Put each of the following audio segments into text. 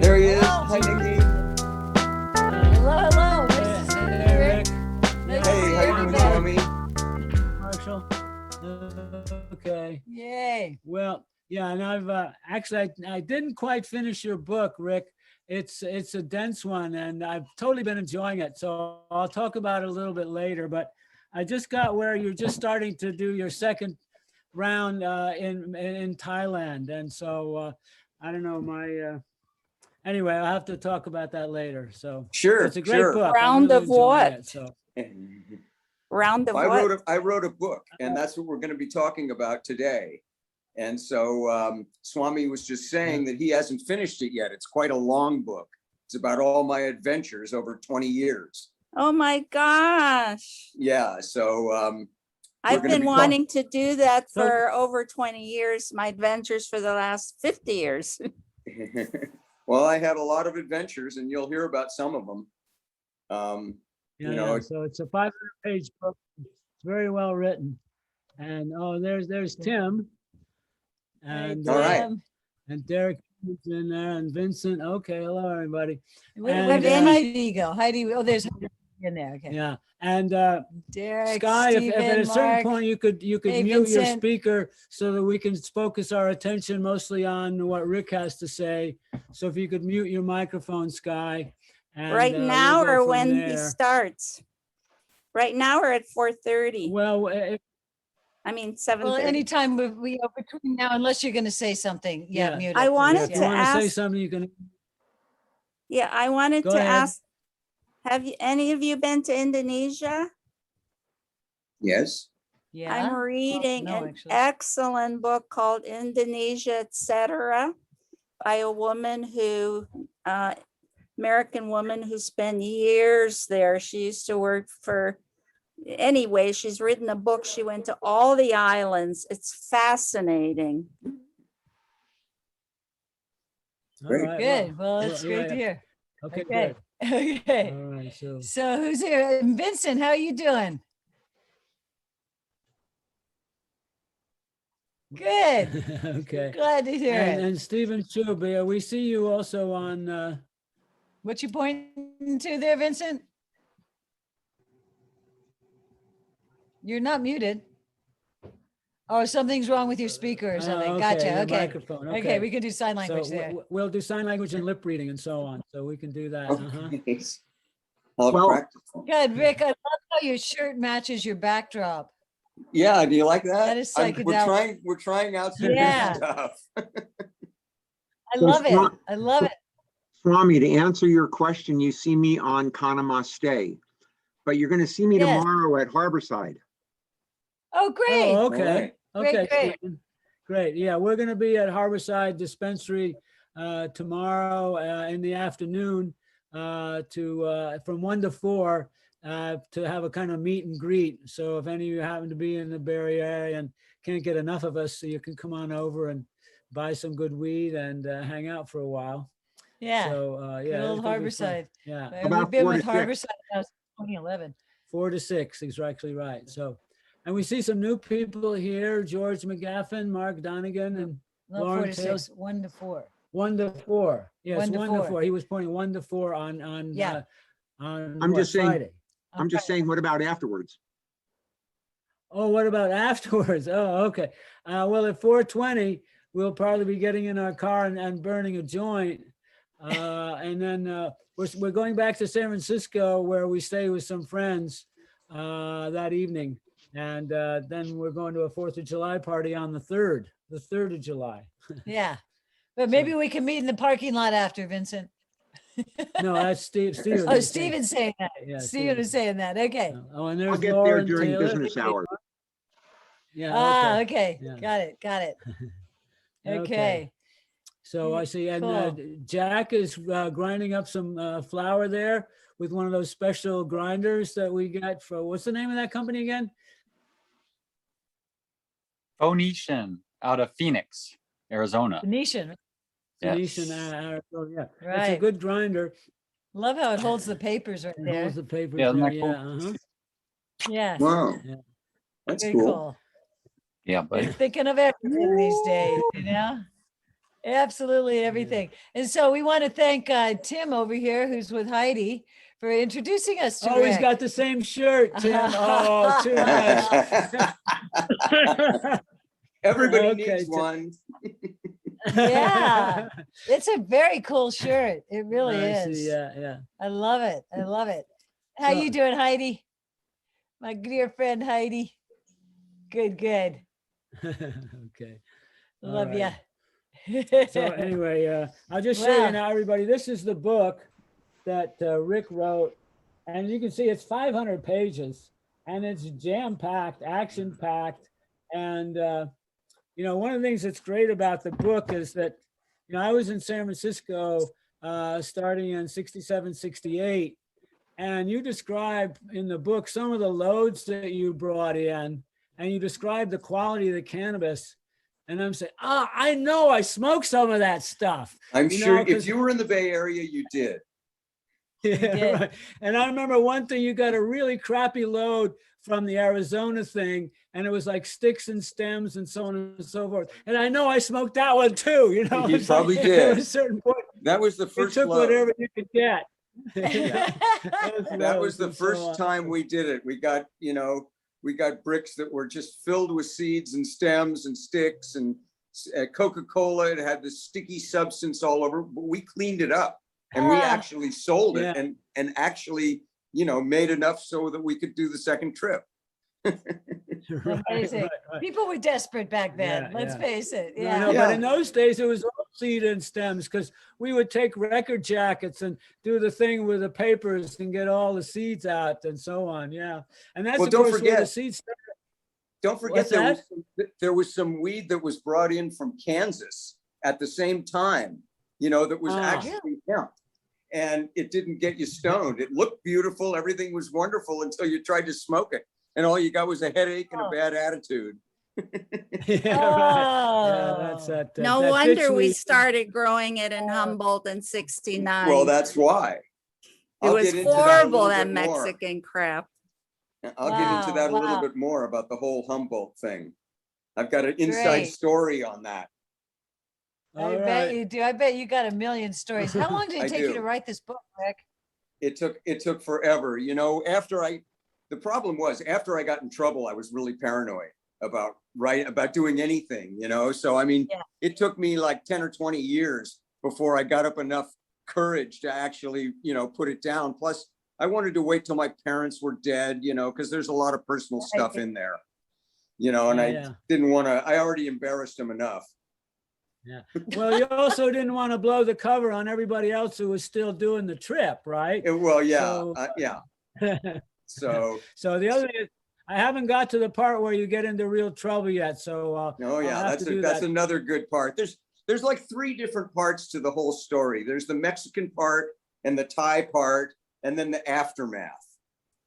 There he is. Hi, Nikki. Hello. Nice to see you, Rick. Nice to Hey, see how you doing, everybody. Swami? Marshall. Okay. Yay. Well, yeah, and I've actually I didn't quite finish your book, Rick. It's a dense one, and I've totally been enjoying it. So I'll talk about it a little bit later. But I just got where you're just starting to do your second round in Thailand, and so I don't know anyway, I'll have to talk about that later. So Sure, it's a great sure. book. Round I'm really of what? enjoying it, so. Round of I what? wrote a book, and that's what we're going to be talking about today. And so Swami was just saying that he hasn't finished it yet. It's quite a long book. It's about all my adventures over 20 years. Oh my gosh. Yeah, so I've gonna been be wanting to do that So- for over 20 years, my adventures for the last 50 years. well, I had a lot of adventures, and you'll hear about some of them. Yeah, You know, yeah. So it's a 500-page book. It's very well written. And there's Tim. And All right. and Derek is in there, and Vincent. Okay, hello everybody. Where And, did uh, Heidi go? Heidi, oh, there's Heidi in there. Okay. Yeah. And Derek, Sky, if at a Stephen, certain Mark. point you could Hey, mute your Vincent. speaker so that we can focus our attention mostly on what Rick has to say. So if you could mute your microphone, Sky. And, Right we'll now go or from when he there. starts? Right now or at 4:30? Well, I mean, Well, 7:30. anytime we are between now, unless you're going to say something. Yeah, Yeah. mute it. I wanted if please. you to want to say ask- something, you can. Yeah, I wanted Go to ahead. ask, have you, any of you been to Indonesia? yes. Yeah. I'm reading no, an actually. excellent book called Indonesia, Etc. by a woman who, American woman who spent years there. She used to work for, anyway, she's written a book. She went to all the islands. It's fascinating. All Great. right, Good. Well, that's well, great to yeah. hear. Okay, Okay. good. Okay. All right, so So who's here? Vincent, how are you doing? Good. okay. Glad to hear it. And Stephen Chubia, we see you also on. What you pointing to there, Vincent? You're not muted. Oh, something's wrong with your speaker or something. Gotcha. your Okay. microphone. Okay, we can do sign So language there. we'll do sign language and lip reading and so on. So we can do that. Okay. I'll Well- practice. Good, Rick. I love how your shirt matches your backdrop. Yeah, do you like that? That is We're psychedelic. trying out some new Yeah. stuff. I So love it. Swa- I love it. Swami, to answer your question, you see me on Kanamaste, but you're going to see me Yes. tomorrow at Harborside. Oh, great. Oh, okay. Alright. Okay. Great. Stephen. Great. Yeah, we're going to be at Harborside Dispensary tomorrow in the afternoon from 1 to 4 to have a kind of meet and greet. So if any of you happen to be in the Bay Area and can't get enough of us, so you can come on over and buy some good weed and hang out for a while. Yeah. So Good yeah, old it's gonna be fun. Harborside. Yeah, And About we've been 4 to with 6. Harborside now since 2011. 4 to 6. He's actually right. So, and we see some new people here: George McGaffin, Mark Donegan, and Not 4 Lauren to Taylor. 6, 1 to 4. 1 to 4. Yes, 1 to 1 to 4. 4. He was pointing 1 to 4 on Yeah. on I'm just saying- Friday. I'm just saying, what about afterwards? Oh, what about afterwards? Oh, okay. Well, at 4:20, we'll probably be getting in our car and burning a joint. And then we're going back to San Francisco where we stay with some friends that evening. And then we're going to a 4th of July party on the 3rd of July. Yeah. But maybe we can meet in the parking lot after, Vincent. No, that's Steve. Oh, Steven's saying that. Yeah, Steven is saying that. Okay. Oh, and I'll there's get there Lauren during Taylor. business hours. Yeah. Ah, Okay. okay. Yeah. Got it. Got it. Okay. Okay. So I see, and Cool. Jack is grinding up some flour there with one of those special grinders that we got for, what's the name of that company again? Phoenician out of Phoenix, Arizona. Venetian, Venetian, Yes. yeah. It's a right. good grinder. Love how it holds the papers right It there. holds the papers Yeah, isn't there, that yeah, cool? uh-huh. Yes, Wow, Yeah. that's very cool. cool. Yeah, but Thinking of everything these days, you know? Absolutely everything. And so we want to thank Tim over here, who's with Heidi, for introducing us to Oh, he's Rick. got the same shirt, Tim. Oh, too much. Everybody Okay, needs one. Yeah. It's a very cool shirt. It really I is. see, yeah, I love it. I love it. How So- you doing, Heidi? My dear friend Heidi. Good, good. yeah. Okay. All Love ya. So anyway, I'll just show Wow. you now, everybody, this is the book that Rick wrote. And you can see it's 500 pages and it's jam-packed, action-packed. And, you know, one of the things that's great about the book is that, you know, I was in San Francisco starting in 67, 68. And you describe in the book some of the loads that you brought in, and you describe the quality of the cannabis. And I'm saying, I know I smoked some of that stuff. I'm You sure know, 'cause- if you were in the Bay Area, you did. Yeah, did. right. And I remember one thing, you got a really crappy load from the Arizona thing, and it was like sticks and stems and so on and so forth. And I know I smoked that one too, you know. You It's like, probably At did. a certain point, That was the you first took load. whatever you could get. That was the And so first on. time we did it. We got, we got bricks that were just filled with seeds and stems and sticks and Coca-Cola. It had the sticky substance all over, but we cleaned it up and we actually sold it Yeah. and actually, made enough so that we could do the second trip. Right, Amazing. right. People were desperate back then. Yeah, Let's yeah. face it. No, Yeah. no, Yeah. but in those days, it was all seed and stems because we would take record jackets and do the thing with the papers and get all the seeds out and so on. Yeah. And that's Well, of don't course where the forget- seeds started. Don't forget What's there was some weed that was brought in from Kansas at the same time, that was Ah. actually hemp. And it didn't get you stoned. It looked beautiful. Everything was wonderful until you tried to smoke it. And all you got was a headache and a bad attitude. Yeah, right. Yeah, that's Oh. that. No that wonder ditch we weed. started growing it in Humboldt in 69. Well, that's why. It I'll was get into that a horrible, little that bit more. Mexican crap. I'll get into Wow, that a little wow. bit more about the whole Humboldt thing. I've got an inside Great. story on that. I All bet right. you do. I bet you got a million stories. How long did I it take you do. to write this book, Rick? It took forever. The problem was after I got in trouble, I was really paranoid about doing anything, So, Yeah. it took me like 10 or 20 years before I got up enough courage to actually, put it down. Plus, I wanted to wait till my parents were dead, because there's a lot of personal stuff in there, and I Yeah. didn't want to, I already embarrassed them enough. Yeah. Well, you also didn't want to blow the cover on everybody else who was still doing the trip, right? Well, yeah, So- yeah. So, So the other thing is, I haven't got to the part where you get into real trouble yet. So oh I'll yeah, have that's to do that's that. another good part. There's like 3 different parts to the whole story. There's the Mexican part and the Thai part, and then the aftermath.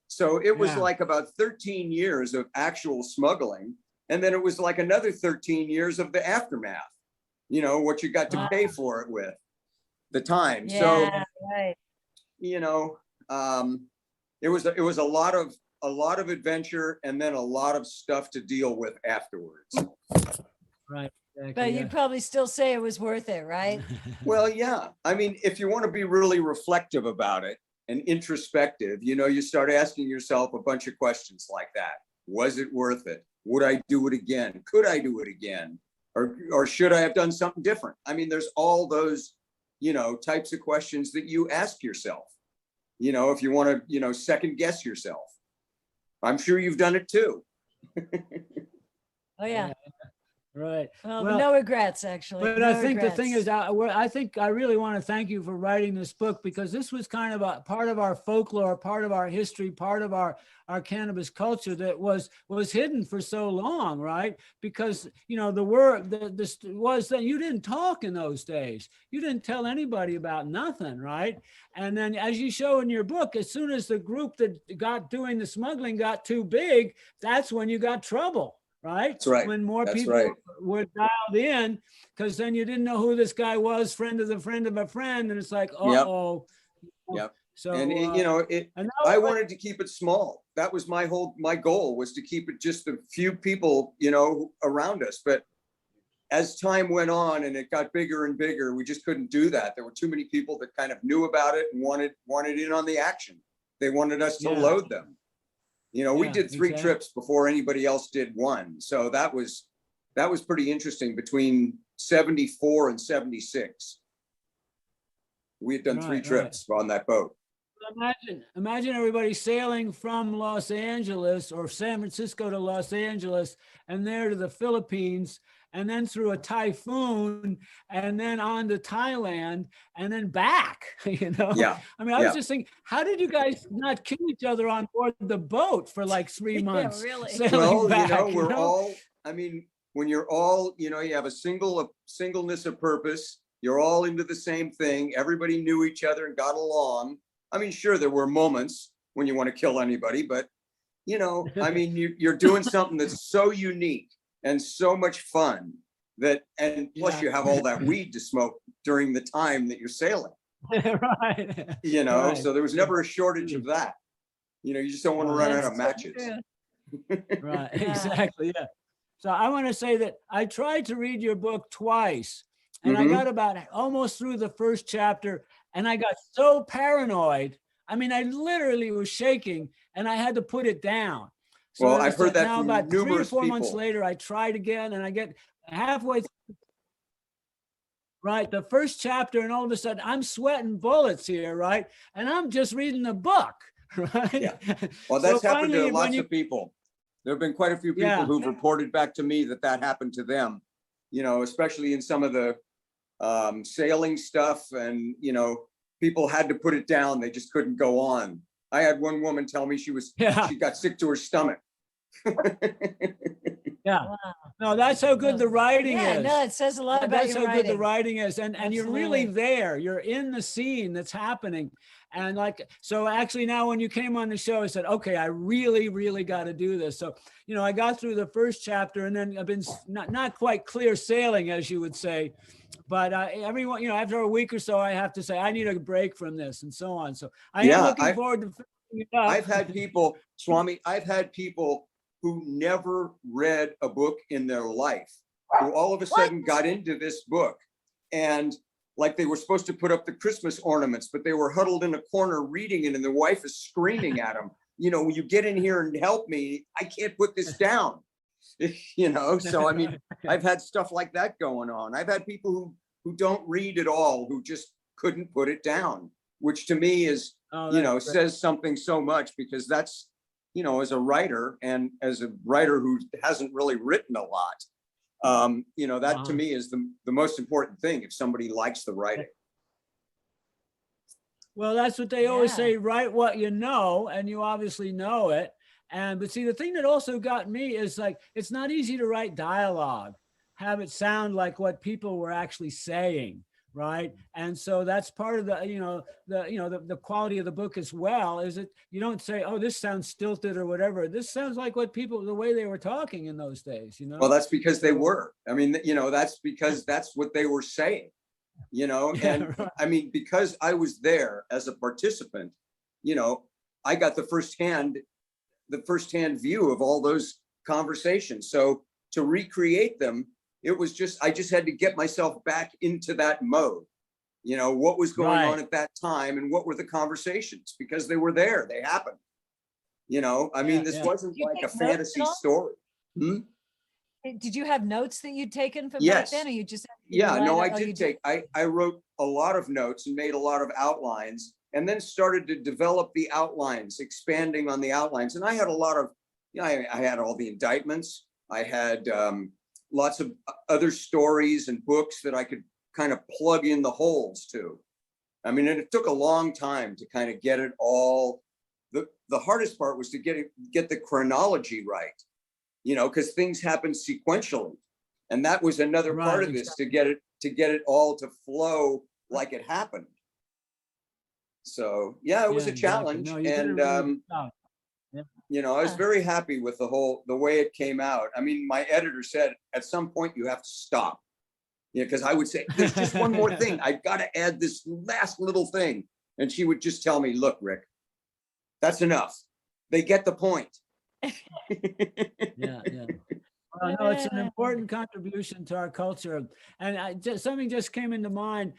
So it was Yeah. like about 13 years of actual smuggling, and then it was like another 13 years of the aftermath. What you got to Wow. pay for it with, the time. Yeah, right. It was a lot of adventure and then a lot of stuff to deal with afterwards. Right. But Exactly, you'd probably still say it was worth it, right? Well, yeah. If you want to be really reflective about it and introspective, you start asking yourself a bunch of questions like that. Was it worth it? Would I do it again? Could I do it again? Or should I have done something different? There's all those, types of questions that you ask yourself, if you want to, second guess yourself. I'm sure you've done it too. Oh, yeah. Right. Well, Well, no regrets, actually. But No I think the thing regrets. is, I think I really want to thank you for writing this book, because this was kind of a part of our folklore, part of our history, part of our cannabis culture that was hidden for so long, right? Because the word this was that you didn't talk in those days. You didn't tell anybody about nothing, right? And then, as you show in your book, as soon as the group that got doing the smuggling got too big, that's when you got trouble. Right? That's right. When more That's people right. were dialed in, because then you didn't know who this guy was, friend of a friend of a friend, and it's like, uh-oh. Yep. So And and I now, wanted to keep it small. That was my goal, was to keep it just a few people, around us. But as time went on and it got bigger and bigger, we just couldn't do that. There were too many people that kind of knew about it and wanted in on the action. They wanted us to Yeah. load them. We Yeah, did 3 exactly. trips before anybody else did 1. So that was pretty interesting between 74 and 76. We had done 3 Right, trips on that boat. Imagine everybody sailing from Los Angeles or San Francisco to Los Angeles, and there to the Philippines, and then through a typhoon, and then on to Thailand, and then back. Yeah. I mean, I was just thinking, how did you guys not kill each other on board the boat for like 3 Yeah, months? really. Sailing Well, back, we're all, when you're all, you have a singleness of purpose, you're all into the same thing. Everybody knew each other and got along. I mean, sure, there were moments when you want to kill anybody, but you're doing something that's so unique and so much fun and plus you have all that weed to smoke during the time that you're sailing. Right. Right. So there was never a shortage of that. You just don't want to run out of That's so matches. true. Right, Yeah. exactly. Yeah. So I want to say that I tried to read your book twice, and I Mhm. got about almost through the first chapter, and I got so paranoid. I mean, I literally was shaking, and I had to put it down. So Well, it I've was heard that now from about 3 or numerous 4 months people. later, I tried again, and I get halfway through, right, the first chapter, and all of a sudden I'm sweating bullets here, right? And I'm just reading the book, right? Yeah. Well, So that's happened to finally, when lots you- of people. There have been quite a few people Yeah. who've reported back to me that happened to them, especially in some of the sailing stuff, and, people had to put it down. They just couldn't go on. I had one woman tell me she got sick to her stomach. Yeah. Wow. No, that's how good the writing Yeah, is. no, it says a lot about That's your how good the writing. writing is. And you're really Absolutely. there. You're in the scene that's happening. And so actually now when you came on the show, I said, okay, I really, really got to do this. So, I got through the first chapter, and then I've been not quite clear sailing, as you would say. But everyone, after a week or so, I have to say, I need a break from this, and so on. So I am looking forward to finishing it up. I've had people, Swami, who never read a book in their life, who all of a sudden got into this book, and like they were supposed to put up the Christmas ornaments, but they were huddled in a corner reading it, and their wife is screaming at them, will you get in here and help me? I can't put this down. So I've had stuff like that going on. I've had people who don't read at all, who just couldn't put it down, which to me is, says something so much, because that's, as a writer, and as a writer who hasn't really written a lot, that to me is the most important thing, if somebody likes the writing. Well, that's what they always Yeah. say, write what you know, and you obviously know it. But see, the thing that also got me is like, it's not easy to write dialogue, have it sound like what people were actually saying, right? And so that's part of the quality of the book as well, is that you don't say, oh, this sounds stilted or whatever. This sounds like the way they were talking in those days, Well, that's because they were. That's because that's what they were saying. And right. because I was there as a participant, I got the firsthand view of all those conversations. So to recreate them, I just had to get myself back into that mode. What was going on at that time, and what were the conversations, because they were there, they happened. This wasn't You like a take notes fantasy at all? story. Did you have notes that you'd taken from back Yes. then, or you just? Yeah, no, I Oh, you did take, I wrote a lot of notes and made a lot of outlines, and then started to develop the outlines, expanding on the outlines. And I had a lot of, I had all the indictments. I had lots of other stories and books that I could kind of plug in the holes to. I mean, and it took a long time to kind of get it all. The hardest part was to get the chronology right, you know, because things happen sequentially. And that was another part Right, of this, to get it all to flow like it happened. So yeah, it was Yeah, a exactly. challenge. No, you did a And really good job. you know, I was Yeah. very happy with the way it came out. I mean, my editor said at some point you have to stop. Yeah, because I would say, there's just one more thing. I've got to add this last little thing. And she would just tell me, look, Rick, that's enough. They get the point. Yeah, yeah. Well, no, it's an important contribution to our culture. And something just came into mind.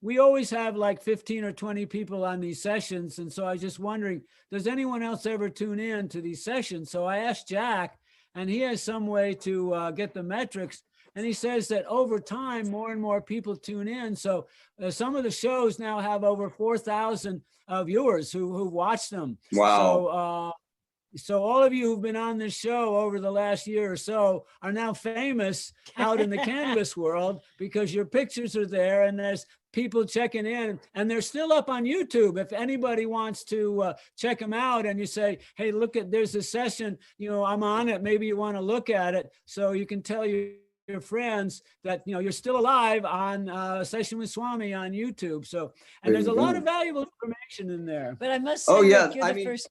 We always have like 15 or 20 people on these sessions. And so I was just wondering, does anyone else ever tune in to these sessions? So I asked Jack, and he has some way to get the metrics. And he says that over time, more and more people tune in. So some of the shows now have over 4,000 viewers who watch them. Wow. So all of you who've been on this show over the last year or so are now famous out in the cannabis world because your pictures are there and there's people checking in, and they're still up on YouTube. If anybody wants to check them out and you say, hey, look at, there's a session, you know, I'm on it, maybe you want to look at it. So you can tell your friends that, you know, you're still alive on Session with Swami on YouTube. So, and there's a lot of valuable information in there. But I must say, Oh, yeah. Rick, you're I the mean, first.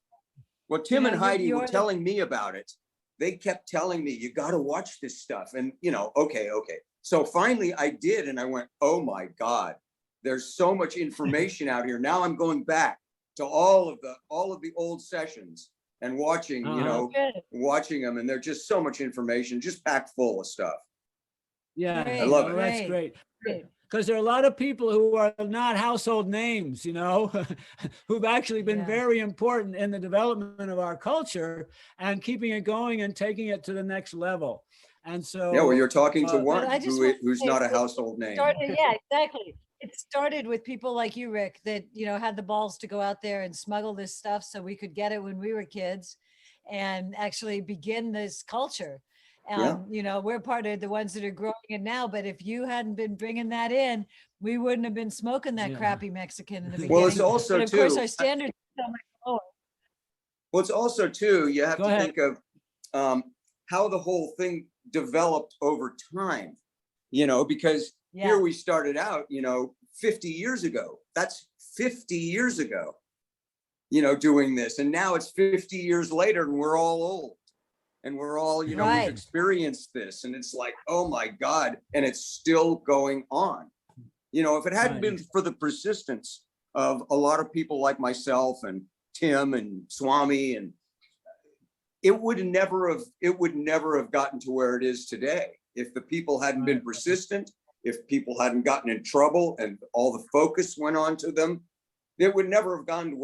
well, Tim Yeah, and Heidi were you're telling me about it. They kept telling me, you got to watch this stuff. And, you know, okay. So finally I did. And I went, oh my God, there's so much information out here. Now I'm going back to all of the old sessions and watching, you know, watching them. And they're just so much information, just packed full of stuff. Yeah, Great, I love it. That's great. great. Because there are a lot of people who are not household names, you know, who've actually been Yeah. very important in the development of our culture and keeping it going and taking it to the next level. And so, Yeah, well, you're talking to one I just want to who's say not a that household name. Yeah, exactly. It started with people like you, Rick, that, you know, had the balls to go out there and smuggle this stuff so we could get it when we were kids and actually begin this culture. Yeah. You know, we're part of the ones that are growing it now, but if you hadn't been bringing that in, we wouldn't have been smoking that Yeah. crappy Mexican in the beginning. Well, it's also but of course, too, our standards are so much lower. well, it's also too, you have Go to ahead. think of how the whole thing developed over time, you know, because Yeah. here we started out, you know, 50 years ago. That's 50 years ago, you know, doing this. And now it's 50 years later and we're all old. And we're all, you know, Right. we've experienced this. And it's like, oh my God. And it's still going on. You know, if it hadn't Right. been for the persistence of a lot of people like myself and Tim and Swami, and it would never have gotten to where it is today if the people hadn't been persistent, if people hadn't gotten in trouble and all the focus went on to them. It would never have gotten to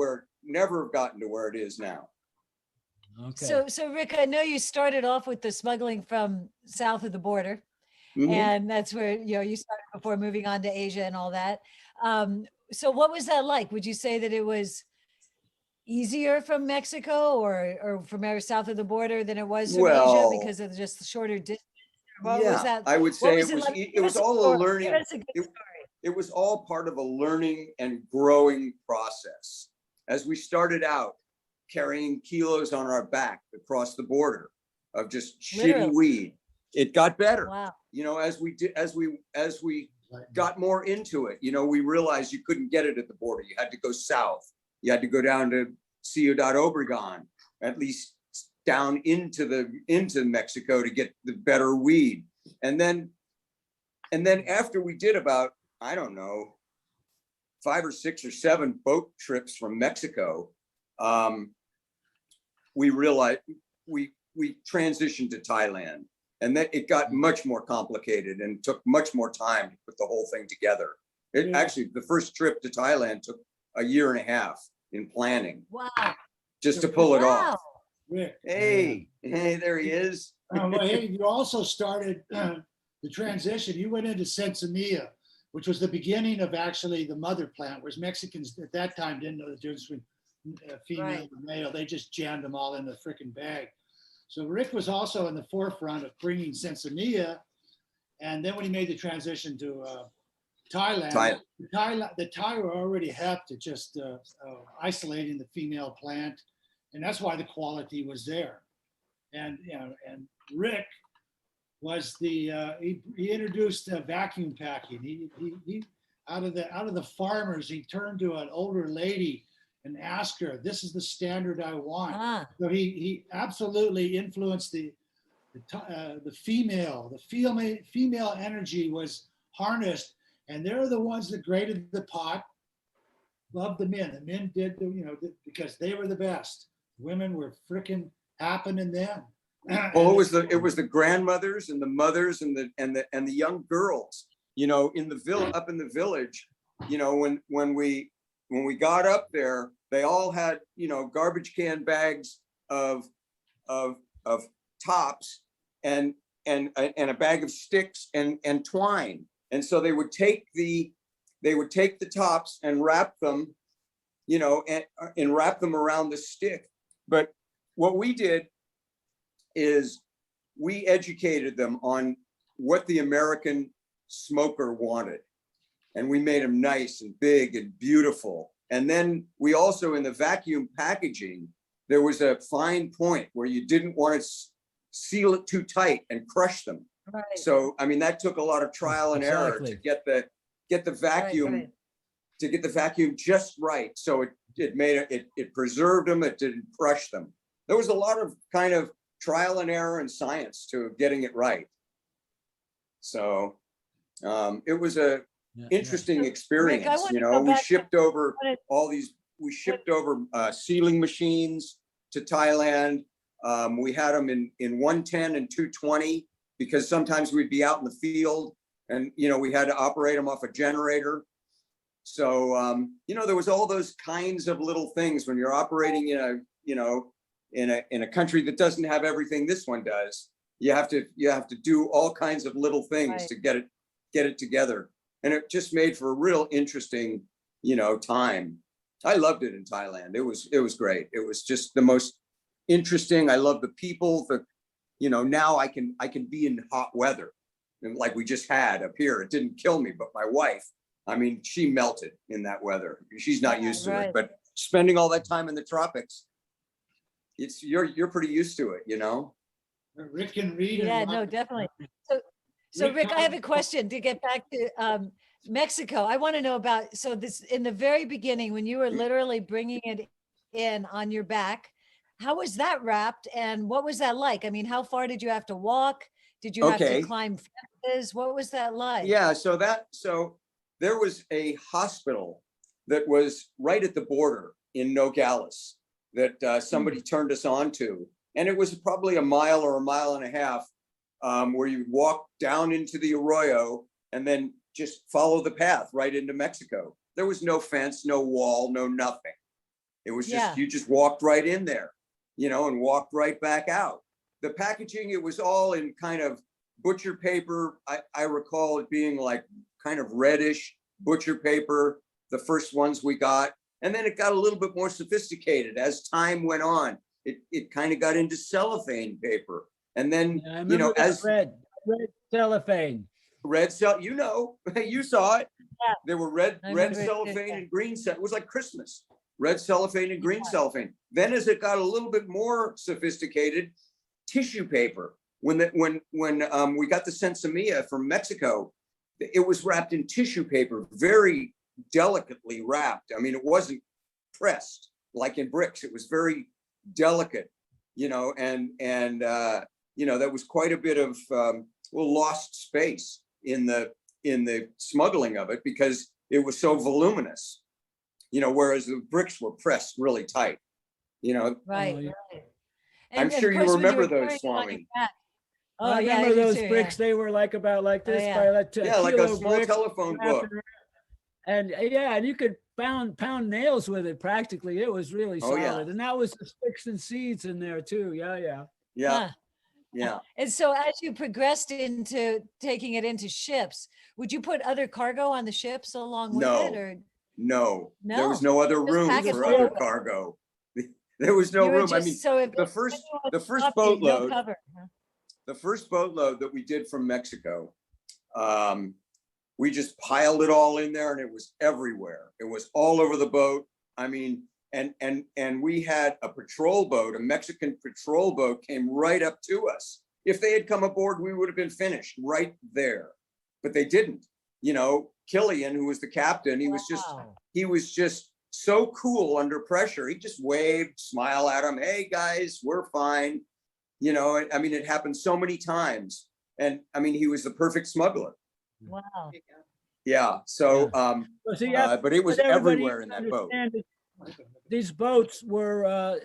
where it is now. Okay. So Rick, I know you started off with the smuggling from south of the border, Mhm. and that's where, you know, you started before moving on to Asia and all that. So what was that like? Would you say that it was easier from Mexico or from south of the border than it was from Asia Well, because of just the shorter distance? What yeah, was that? I would What say was it was like? it Give was us a all a story. learning. Give us a good It, story. it was all part of a learning and growing process. As we started out carrying kilos on our back across the border of just Literally. shitty weed, it got better. Wow. You know, as we got more into it, you know, we realized you couldn't get it at the border. You had to go south. You had to go down to Ciudad Obregón, at least down into Mexico to get the better weed. And then after we did about, I don't know, 5 or 6 or 7 boat trips from Mexico, we realized we transitioned to Thailand, and that it got much more complicated and took much more time to put the whole thing together. It actually, the first trip to Thailand took a year and a half in planning Wow. just to pull it Wow. off. Rick. Hey, there he is. Well, hey, you also started the transition. You went into Sensimilla, which was the beginning of actually the mother plant, whereas Mexicans at that time didn't know the difference between female Right. and male. They just jammed them all in the freaking bag. So Rick was also in the forefront of bringing Sensimilla. And then when he made the transition to Thailand, the Thai were already hep at just isolating the female plant. And that's why the quality was there. And, you know, and Rick was he introduced vacuum packing. He out of the farmers, he turned to an older lady and asked her, "This is the standard I want." So he absolutely influenced the female energy was harnessed, and they're the ones that graded the pot, loved the men. The men did, because they were the best. Women were freaking happening then. Well, it was the grandmothers and the mothers and the young girls, in the up in the village, when we got up there, they all had, garbage can bags of tops and a bag of sticks and twine. And so they would take the tops and wrap them, and wrap them around the stick. But what we did is we educated them on what the American smoker wanted. And we made them nice and big and beautiful. And then we also, in the vacuum packaging, there was a fine point where you didn't want to seal it too tight and crush them. Right. So, I mean, that took a lot of trial and error to get the vacuum, Right. to get the vacuum just right. So it preserved them. It didn't crush them. There was a lot of kind of trial and error and science to getting it right. So it was a interesting experience. Rick, I want to go we back shipped over wanna- we shipped over sealing machines to Thailand. We had them in 110 and 220 because sometimes we'd be out in the field and, we had to operate them off a generator. So, there was all those kinds of little things when you're operating in a country that doesn't have everything this one does. You have to do all kinds of little things to get it together. And it just made for a real interesting, time. I loved it in Thailand. It was great. It was just the most interesting. I love the people. Now I can be in hot weather, and like we just had up here. It didn't kill me, but my wife, I mean, she melted in that weather. She's not used to it, but spending all that time in the tropics, you're pretty used to it, Rick can read. Yeah, no, definitely. So Rick, I have a question to get back to Mexico. I want to know about, so this, in the very beginning, when you were literally bringing it in on your back, how was that wrapped and what was that like? I mean, how far did you have to walk? Did you have to climb fences? What was that like? Yeah, so there was a hospital that was right at the border in Nogales that somebody turned us on to. And it was probably a mile or a mile and a half where you walk down into the arroyo and then just follow the path right into Mexico. There was no fence, no wall, no nothing. It was just, you just walked right in there, and walked right back out. The packaging, it was all in kind of butcher paper. I recall it being like kind of reddish butcher paper, the first ones we got. And then it got a little bit more sophisticated as time went on. It kind of got into cellophane paper. And then, as red cellophane. You saw it. Yeah. There were red remember cellophane and green it was like Christmas. Red cellophane and green cellophane. Then as it got a little bit more sophisticated, tissue paper. When we got the Sensimilla from Mexico, it was wrapped in tissue paper, very delicately wrapped. I mean, it wasn't pressed like in bricks. It was very delicate, and that was quite a bit of lost space in the smuggling of it because it was so voluminous, whereas the bricks were pressed really tight, Right. I'm And sure of you course, when remember were those, carrying it on your Swami. back- I yeah, remember I do those too, bricks. They were like about like this yeah. by like Like a kilo small bricks, telephone book. and and you could pound nails with it practically. It was really Oh, solid, yeah. and that was the sticks and seeds in there too. Yeah. Huh. And so as you progressed into taking it into ships, would you put other cargo on the ships along with it, or No, there was No, no other just room package for full other of it. cargo. There was no You were room. I just- mean, so if the first anyone the first stopped you, no boatload, cover, huh? the first boatload that we did from Mexico, we just piled it all in there and it was everywhere. It was all over the boat. I mean, and we had a patrol boat, a Mexican patrol boat came right up to us. If they had come aboard, we would have been finished right there, but they didn't. You know, Killian, who was the captain, Wow. he was just so cool under pressure. He just waved, smile at them. Hey guys, we're fine. You know, I mean, it happened so many times. And I mean, he was the perfect smuggler. Wow. Yeah. So, Well, see, yeah, but it was but everybody everywhere in that boat. understand that these boats were,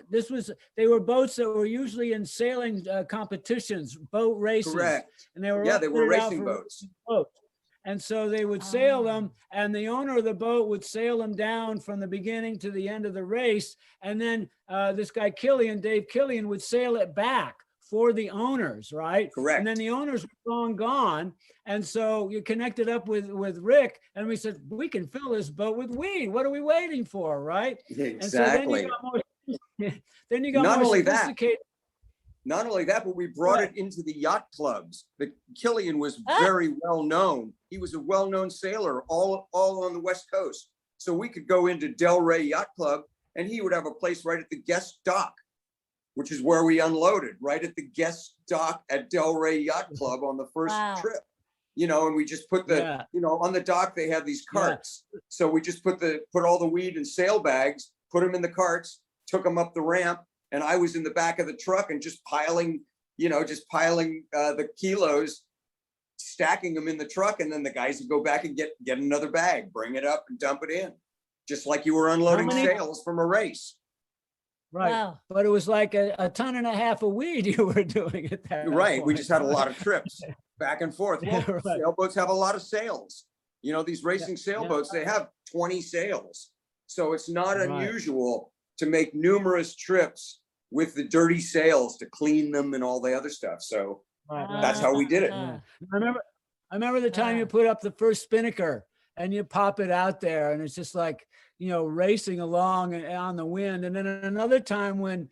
they were boats that were usually in sailing competitions, boat races. Correct. And they were Yeah, all they were fitted out racing for boats. racing boats. And so they would sail Ah. them, and the owner of the boat would sail them down from the beginning to the end of the race. And then this guy Dave Killian, would sail it back for the owners, right? Correct. And then the owners were long gone. And so you connected up with Rick, and we said, we can fill this boat with weed. What are we waiting for, right? Exactly. And so then you got Not more only that, sophisticated. Not only that, but we brought it into the yacht clubs. But Killian was very well known. He was a well-known sailor all on the West Coast. So we could go into Del Rey Yacht Club and he would have a place right at the guest dock, which is where we unloaded, right at the guest dock at Del Rey Yacht Club on the first Wow. trip. You know, and we just put the, Yeah. you know, on the dock, they have these carts. So we just put all the weed in sail bags, put them in the carts, took them up the ramp. And I was in the back of the truck and just piling the kilos, stacking them in the truck. And then the guys would go back and get another bag, bring it up and dump it in. Just like you were unloading many- sails from a race. Right. Wow. But it was like a ton and a half of weed you were doing at that Right. We point. just had a lot of trips back and forth. Well, Yeah, right. sailboats have a lot of sails. You know, these racing Yeah, yeah. sailboats, they have 20 sails. So it's not Right. unusual to make numerous trips with the dirty sails to clean them and all the other stuff. So Right, right. that's how we did it. Ah. I remember the time you Ah. put up the first spinnaker and you pop it out there, and it's just like, you know, racing along on the wind. And then another time when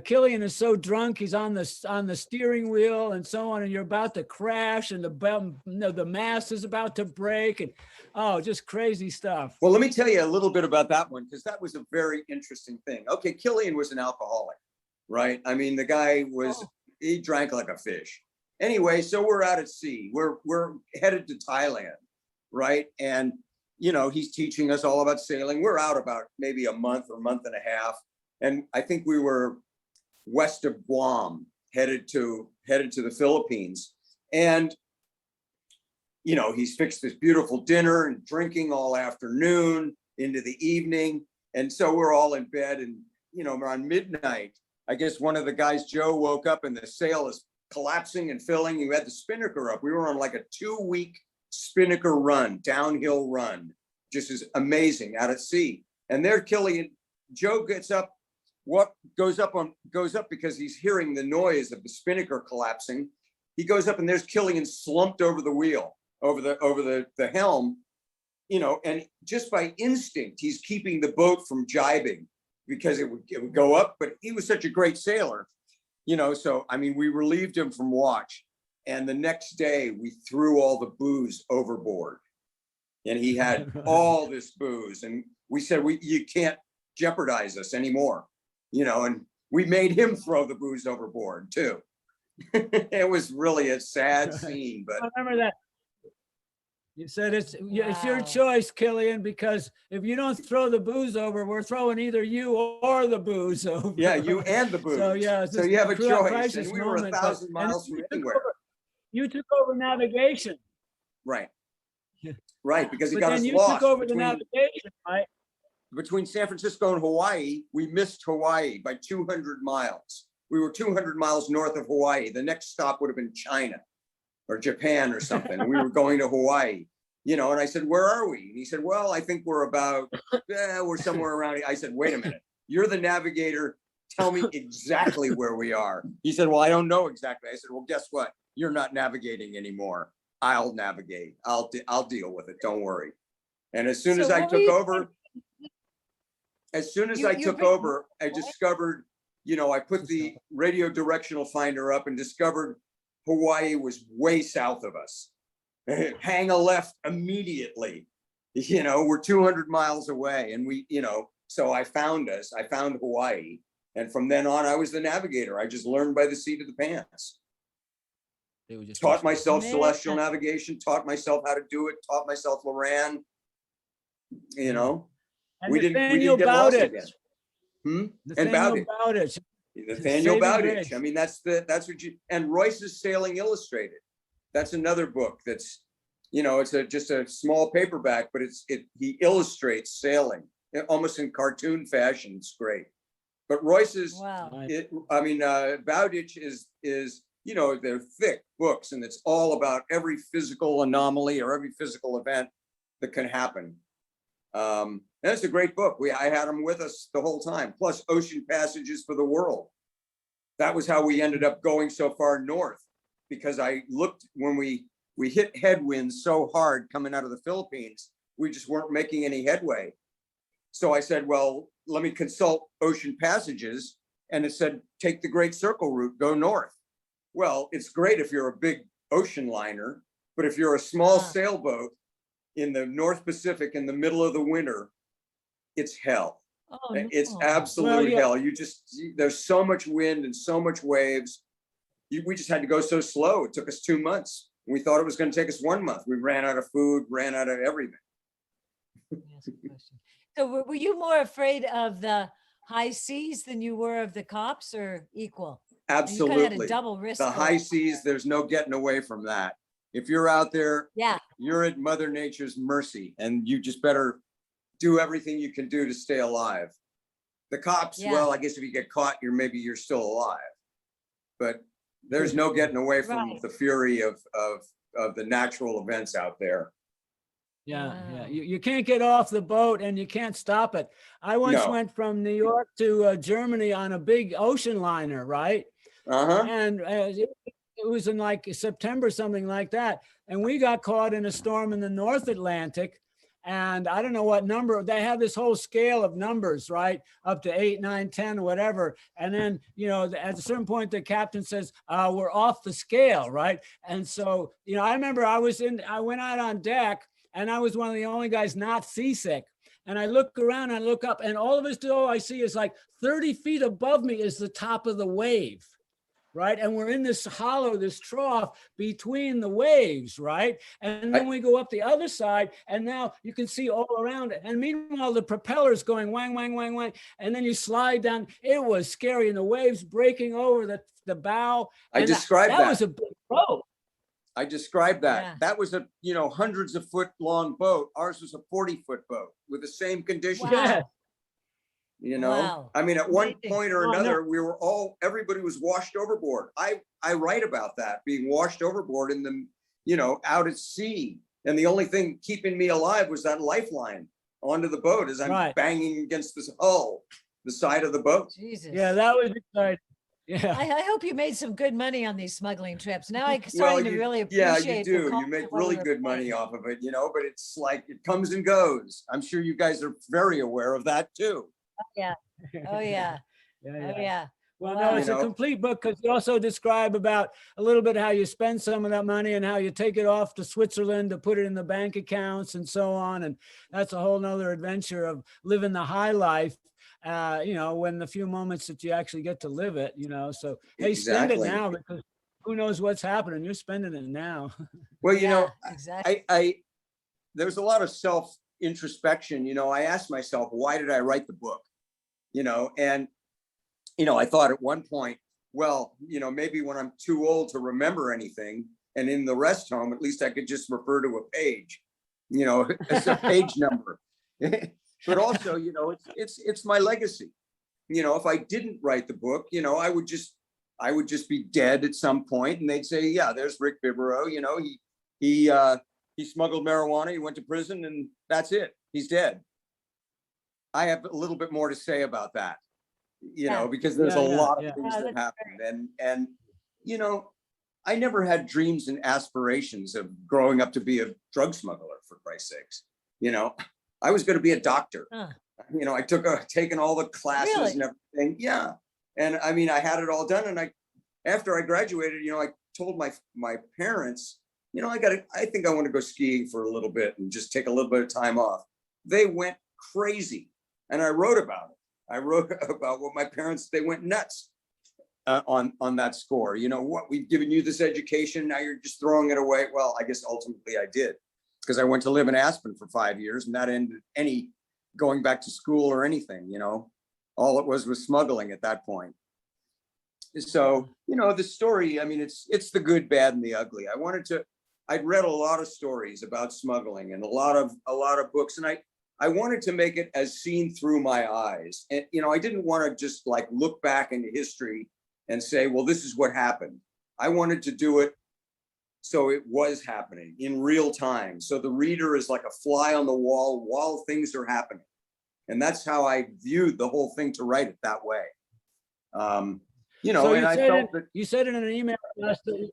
Killian is so drunk, he's on the steering wheel and so on, and you're about to crash, and the mast is about to break, and just crazy stuff. Well, let me tell you a little bit about that one, because that was a very interesting thing. Okay, Killian was an alcoholic, right? I mean, the guy he drank like a fish. Anyway, so we're out at sea. We're headed to Thailand, right? And you know, he's teaching us all about sailing. We're out about maybe a month or month and a half. And I think we were west of Guam, headed to the Philippines. And, you know, he's fixed this beautiful dinner and drinking all afternoon into the evening. And so we're all in bed, and, you know, around midnight, I guess one of the guys, Joe, woke up and the sail is collapsing and filling. You had the spinnaker up. We were on like a 2-week spinnaker run, downhill run, just is amazing out at sea. And there Killian, Joe gets up, goes up because he's hearing the noise of the spinnaker collapsing. He goes up and there's Killian slumped over the wheel, over the helm, you know, and just by instinct, he's keeping the boat from jibing because it would go up, but he was such a great sailor, you know, so, I mean, we relieved him from watch. And the next day we threw all the booze overboard, and he had all this booze, and we said, you can't jeopardize us anymore, you know, and we made him throw the booze overboard too. It was really a sad scene, but I remember that. You said it's your Wow. choice, Killian, because if you don't throw the booze over, we're throwing either you or the booze over. yeah, you and the booze. So yeah, it's So just you have a true choice, crisis and we were moment, but- 1,000 and miles from you took anywhere. You took over navigation. Right. Yeah. Right, because he But got then us you lost took over the between navigation, right? San Francisco and Hawaii. We missed Hawaii by 200 miles. We were 200 miles north of Hawaii. The next stop would have been China or Japan or something. And we were going to Hawaii, you know, and I said, where are we? And he said, well, I think we're somewhere around. I said, wait a minute, you're the navigator. Tell me exactly where we are. He said, well, I don't know exactly. I said, well, guess what? You're not navigating anymore. I'll navigate. I'll deal with it. Don't worry. And as soon as So I what were took you over, as soon as You- I you took bring- over, I discovered, I put the radio directional finder up and discovered Hawaii was way south of us. Hang a left immediately. We're 200 miles away, and so I found Hawaii. And from then on, I was the navigator. I just learned by the seat of the pants. They were just Taught myself Man. celestial navigation, taught myself how to do it, taught myself Loran. And we didn't Nathaniel get lost Bowditch. again. And Nathaniel Bowditch. Bowditch. Nathaniel Saving Bowditch. Grace. I mean, that's what and Royce's Sailing Illustrated. That's another book that's, it's just a small paperback, but he illustrates sailing almost in cartoon fashion. It's great. But Royce's, Wow. Bowditch is, they're thick books, and it's all about every physical anomaly or every physical event that can happen. And it's a great book. I had him with us the whole time, plus Ocean Passages for the World. That was how we ended up going so far north, because I looked when we hit headwinds so hard coming out of the Philippines, we just weren't making any headway. So I said, well, let me consult Ocean Passages. And it said, take the Great Circle route, go north. Well, it's great if you're a big ocean liner, but if you're a small sailboat in the North Pacific in the middle of the winter, it's hell. Oh, It's no. absolute yeah. hell. There's so much wind and so much waves. We just had to go so slow. It took us 2 months. We thought it was going to take us 1 month. We ran out of food, ran out of everything. Ask a question. So were you more afraid of the high seas than you were of the cops, or equal? You kind of had a Absolutely. double risk. The high seas, there's no getting away from that. If you're out there, Yeah. you're at Mother Nature's mercy, and you just better do everything you can do to stay alive. The cops, Yeah. well, I guess if you get caught, you're still alive. But there's no getting away from Right. the fury of the natural events out there. Yeah, yeah. Wow. You can't get off the boat and you can't stop it. I once No. went from New York to Germany on a big ocean liner, right? Uh-huh. And it was in like September, something like that. And we got caught in a storm in the North Atlantic. And I don't know what number, they have this whole scale of numbers, right? Up to 8, 9, 10, whatever. And then, at a certain point, the captain says, we're off the scale, right? And so, I remember I went out on deck, and I was one of the only guys not seasick. And I look around, I look up, and all of us, all I see is like 30 feet above me is the top of the wave, right? And we're in this hollow, this trough between the waves, right? And then we go up the other side, and now you can see all around it. And meanwhile, the propeller's going wang, wang, wang, wang. And then you slide down. It was scary, and the waves breaking over the bow. I And described that was a big boat. I described that. Yeah. That was a, hundreds of foot long boat. Ours was a 40-foot boat with the same conditions. Wow. Wow. I mean, at one Amazing. point or Oh, no. another, everybody was washed overboard. I write about that, being washed overboard in the, out at sea. And the only thing keeping me alive was that lifeline onto the boat as I'm Right. banging against this hull, the side of the boat. Jesus. Yeah, that was exciting. Yeah. I hope you made some good money on these smuggling trips. Now I'm starting to really appreciate. you the do. cost You make of what really we were good money paying. off of it, but it's like it comes and goes. I'm sure you guys are very aware of that too. Oh yeah. Oh Yeah, yeah. Well, Wow. no, it's a complete book because you also describe about a little bit how you spend some of that money and how you take it off to Switzerland to put it in the bank accounts and so on. And that's a whole nother adventure of living the high life, when the few moments that you actually get to live it, so hey, spend it Exactly. now because who knows what's happening. You're spending it now. Well, Yeah, exactly. there's a lot of self introspection. I asked myself, why did I write the book? And I thought at one point, well, maybe when I'm too old to remember anything, and in the rest home, at least I could just refer to a page, it's a page number. But also, it's my legacy. If I didn't write the book, I would just be dead at some point, and they'd say, yeah, there's Rick Bibbero. He smuggled marijuana, he went to prison, and that's it. He's dead. I have a little bit more to say about that, because there's a lot of things that happened. And I never had dreams and aspirations of growing up to be a drug smuggler, for Christ's sakes. I was going to be a doctor. Huh. I taken all the classes Really? and everything. Yeah. And I mean, I had it all done. And after I graduated, I told my parents, I think I want to go skiing for a little bit and just take a little bit of time off. They went crazy. And I wrote about it. I wrote about what my parents, they went nuts on that score. What, we've given you this education, now you're just throwing it away. Well, I guess ultimately I did, because I went to live in Aspen for 5 years, and that ended any going back to school or anything. All it was smuggling at that point. So, the story, I mean, it's the good, bad, and the ugly. I'd read a lot of stories about smuggling and a lot of books, and I wanted to make it as seen through my eyes. And, I didn't want to just like look back into history and say, well, this is what happened. I wanted to do it so it was happening in real time. So the reader is like a fly on the wall while things are happening. And that's how I viewed the whole thing, to write it that way. So and I felt that you said in an email to us that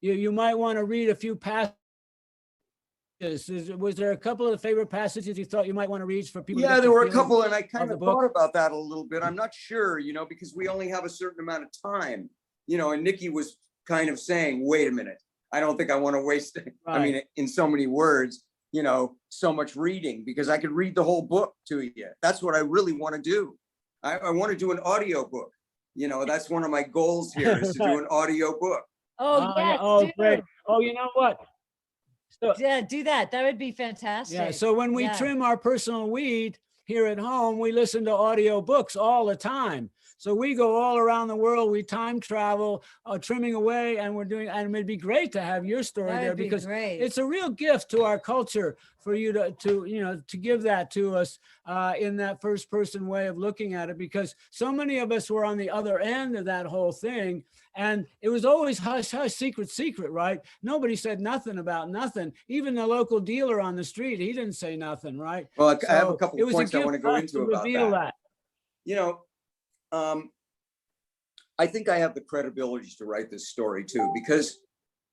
you might want to read a few passages. Was there a couple of the favorite passages you thought you might want to read for people? Yeah, there were a couple, and I kind the of book? thought about that a little bit. I'm not sure, because we only have a certain amount of time, and Nikki was kind of saying, wait a minute, I don't think I want to waste, I mean, in so many words, so much reading, because I could read the whole book to you. That's what I really want to do. I want to do an audio book. That's one of my goals here, is to do an audio book. Oh, yeah. yes, Oh, do. great. Oh, you know what? So, Yeah, do that. That would be fantastic. yeah. So when we Yeah. trim our personal weed here at home, we listen to audio books all the time. So we go all around the world. We time travel, trimming away, and and it'd be great to have your story That there, would be because great. it's a real gift to our culture for you to give that to us in that first person way of looking at it, because so many of us were on the other end of that whole thing. And it was always hush, hush, secret, right? Nobody said nothing about nothing. Even the local dealer on the street, he didn't say nothing, right? Well, I have a So couple it of was a points I gift want to for go us into to about reveal that. that. I think I have the credibility to write this story too, because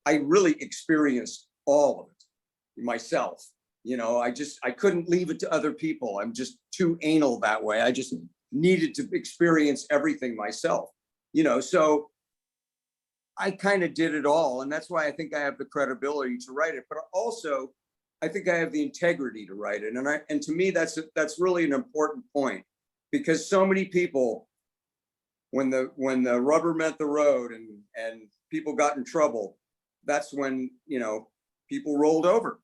I really experienced all of it myself. I couldn't leave it to other people. I'm just too anal that way. I just needed to experience everything myself, so I kind of did it all. And that's why I think I have the credibility to write it, but also I think I have the integrity to write it. And to me, that's really an important point, because so many people, when the rubber met the road and people got in trouble, that's when, people rolled over.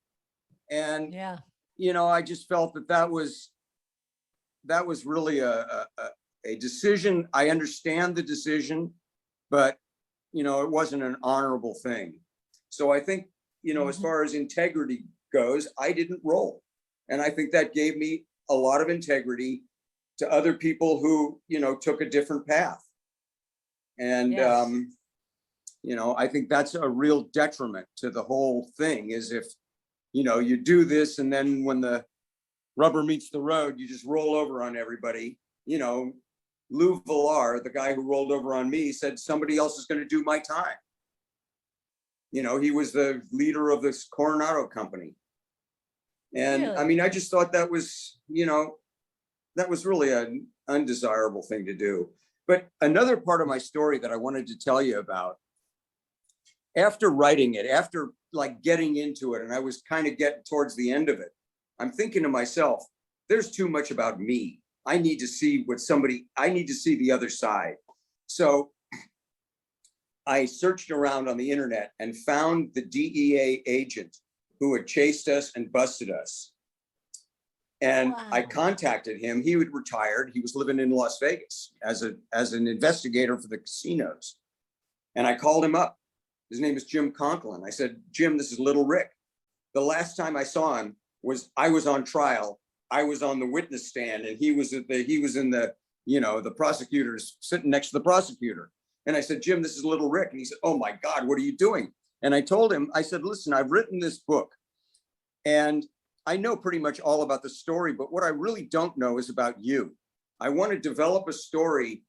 And, Yeah. I just felt that was really a decision. I understand the decision, but, it wasn't an honorable thing. So I think, as far as integrity goes, I didn't roll. And I think that gave me a lot of integrity to other people who, took a different path. And, Yes. I think that's a real detriment to the whole thing, is if, you do this and then when the rubber meets the road, you just roll over on everybody. Lou Villar, the guy who rolled over on me, said somebody else is going to do my time. He was the leader of this Coronado company. And Really? I mean, I just thought that was, that was really an undesirable thing to do. But another part of my story that I wanted to tell you about, after writing it, after like getting into it, and I was kind of getting towards the end of it, I'm thinking to myself, there's too much about me. I need to see I need to see the other side. So I searched around on the internet and found the DEA agent who had chased us and busted us. And I Wow. contacted him. He had retired. He was living in Las Vegas as an investigator for the casinos. And I called him up. His name is Jim Conklin. I said, Jim, this is Little Rick. The last time I saw him I was on trial. I was on the witness stand, and he was in the, the prosecutor's sitting next to the prosecutor. And I said, Jim, this is Little Rick. And he said, oh my God, what are you doing? And I told him, I said, listen, I've written this book and I know pretty much all about the story, but what I really don't know is about you. I want to develop a story,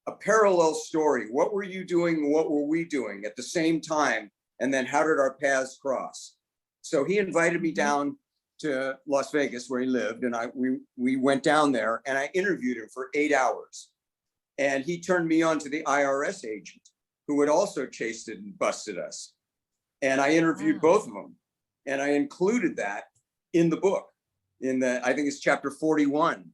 a parallel story. What were you doing? What were we doing at the same time? And then how did our paths cross? So he invited me down to Las Vegas where he lived, and we went down there, and I interviewed him for 8 hours. And he turned me on to the IRS agent who had also chased it and busted us. And I interviewed both of them, and I included that in the book, I think it's chapter 41.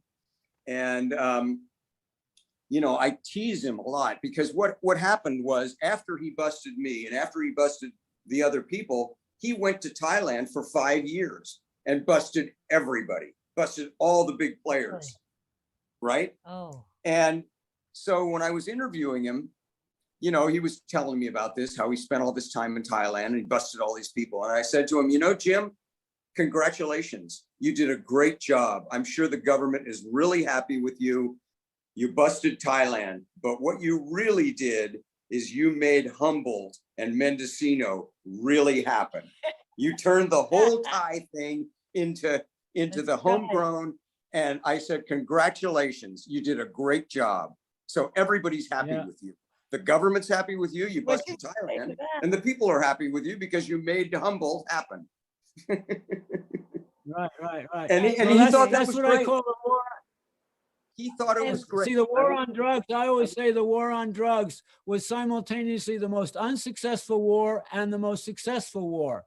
And I tease him a lot, because what happened was, after he busted me and after he busted the other people, he went to Thailand for 5 years and busted everybody, busted all the big players, right? Oh. And so when I was interviewing him, he was telling me about this, how he spent all this time in Thailand and he busted all these people. And I said to him, Jim, congratulations. You did a great job. I'm sure the government is really happy with you. You busted Thailand, but what you really did is you made Humboldt and Mendocino really happen. You turned the whole Thai thing into the homegrown. And I said, congratulations, you did a great job. So everybody's happy with you. The government's happy with you. You busted Thailand, and the people are happy with you because you made Humboldt happen. Right. And he thought that was what great. I call the war. He thought it was great. See, the war on drugs, I always say the war on drugs was simultaneously the most unsuccessful war and the most successful war.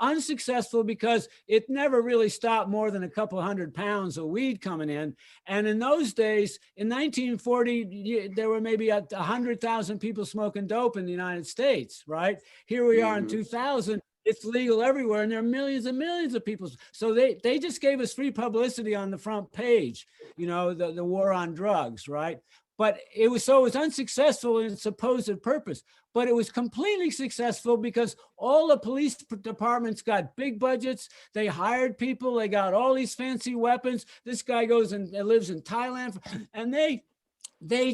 Unsuccessful because it never really stopped more than a couple hundred pounds of weed coming in. And in those days, in 1940, there were maybe 100,000 people smoking dope in the United States, right? Here we are in 2000. It's legal everywhere, and there are millions and millions of people. So they just gave us free publicity on the front page, the war on drugs, right? But it was unsuccessful in its supposed purpose. But it was completely successful because all the police departments got big budgets. They hired people. They got all these fancy weapons. This guy goes and lives in Thailand, and they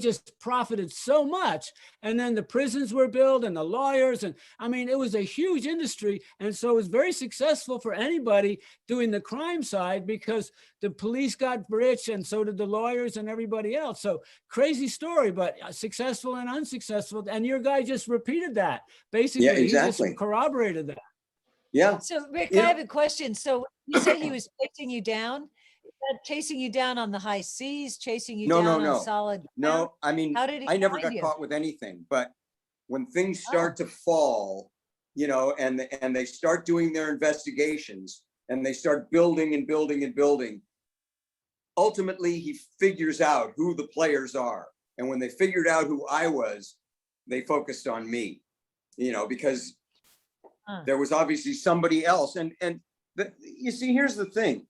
just profited so much. And then the prisons were built and the lawyers. And I mean, it was a huge industry. And so it was very successful for anybody doing the crime side because the police got rich and so did the lawyers and everybody else. So crazy story, but successful and unsuccessful. And your guy just repeated that. Basically, he just corroborated that. Yeah. So Rick, I have a question. So you say he was chasing you down? Chasing you down on the high seas, chasing you down on solid ground? No, I mean, How did he I never find got you? caught with anything, but when things start to fall, and they start doing their investigations and they start building and building and building, ultimately he figures out who the players are. And when they figured out who I was, they focused on me, because there was obviously somebody else. And you see, here's the thing.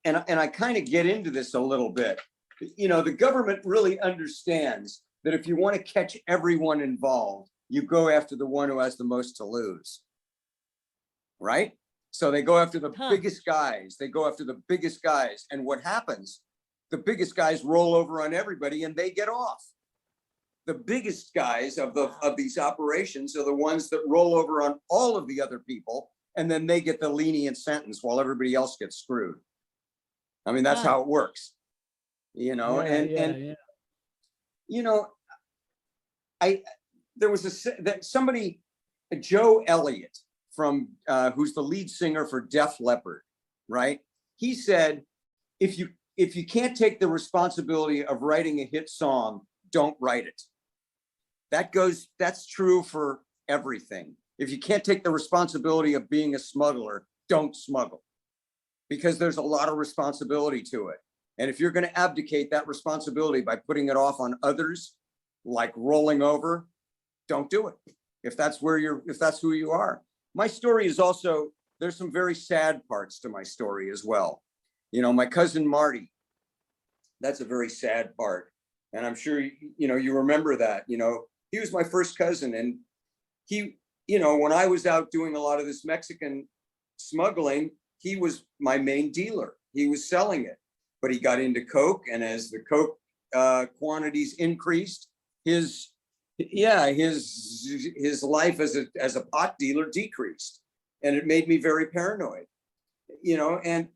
And I kind of get into this a little bit. The government really understands that if you want to catch everyone involved, you go after the one who has the most to lose. Right? So they go after the biggest guys. They go after the biggest guys. And what happens? The biggest guys roll over on everybody and they get off. The biggest guys of these operations are the ones that roll over on all of the other people, and then they get the lenient sentence while everybody else gets screwed. I mean, that's how it works, there was somebody, Joe Elliott from, who's the lead singer for Def Leppard, right? He said, if you can't take the responsibility of writing a hit song, don't write it. That's true for everything. If you can't take the responsibility of being a smuggler, don't smuggle. Because there's a lot of responsibility to it. And if you're going to abdicate that responsibility by putting it off on others, like rolling over, don't do it. If that's who you are. My story is also, there's some very sad parts to my story as well. My cousin Marty, that's a very sad part. And I'm sure, you remember that, he was my first cousin, and he, when I was out doing a lot of this Mexican smuggling, he was my main dealer. He was selling it, but he got into coke, and as the coke quantities increased, his life as a pot dealer decreased, and it made me very paranoid. And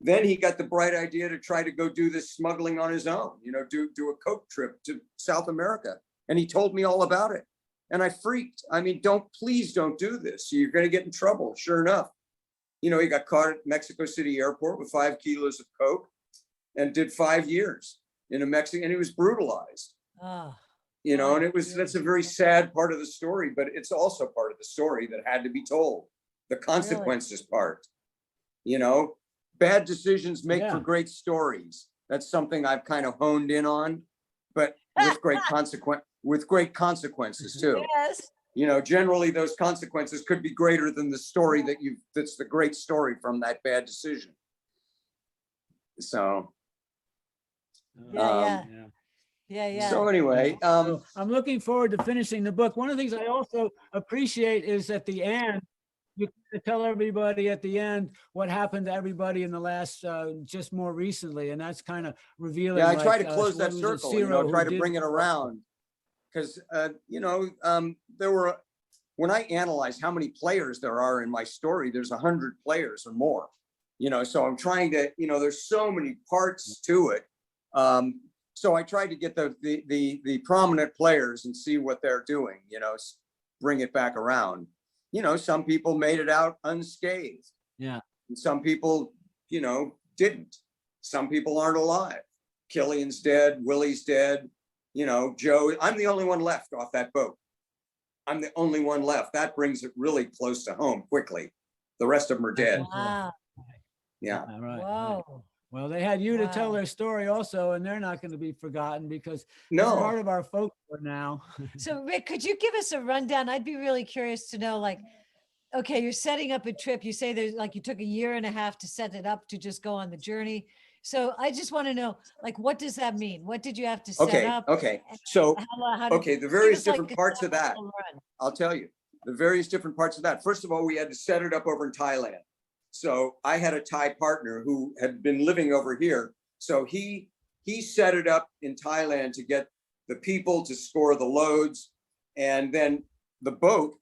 then he got the bright idea to try to go do this smuggling on his own. Do a coke trip to South America, and he told me all about it, and I freaked. I mean, please don't do this. You're going to get in trouble. Sure enough. You know, he got caught at Mexico City airport with 5 kilos of coke and did 5 years in a Mexican, and he was brutalized. Oh, You know, and yeah. that's a very sad part of the story, but it's also part of the story that had to be told. The consequences part, you know, bad decisions make for Yeah. great stories. That's something I've kind of honed in on, but with great consequences too. Yes. You know, generally those consequences could be greater than the story that's the great story from that bad decision. So, Yeah, yeah. so anyway, So I'm looking forward to finishing the book. One of the things I also appreciate is at the end, you tell everybody at the end what happened to everybody in the last, just more recently, and that's kind of revealing. yeah, I try like, to close that was it circle, you Ciro know, who try to did- bring it around. Because, you know, there were, when I analyze how many players there are in my story, there's 100 players or more, you know, so I'm trying to, you know, there's so many parts to it. So I tried to get the prominent players and see what they're doing, you know, bring it back around. You know, some people made it out unscathed. Yeah. And some people, you know, didn't. Some people aren't alive. Killian's dead, Willie's dead. You know, Joe, I'm the only one left off that boat. I'm the only one left. That brings it really close to home quickly. The rest of them are dead. Wow. Yeah. All right. Whoa. Well, they had you to tell Wow. their story also, and they're not going to be forgotten because it's No. part of our folklore now. So Rick, could you give us a rundown? I'd be really curious to know, like, okay, you're setting up a trip. You say there's like, you took 1.5 years to set it up to just go on the journey. So I just want to know, like, what does that mean? What did you have to set Okay. up? Okay. And So, how did- okay, the give various us, like, different a parts of that. typical run. I'll tell you the various different parts of that. First of all, we had to set it up over in Thailand. So I had a Thai partner who had been living over here. So he set it up in Thailand to get the people to score the loads. And then the boat,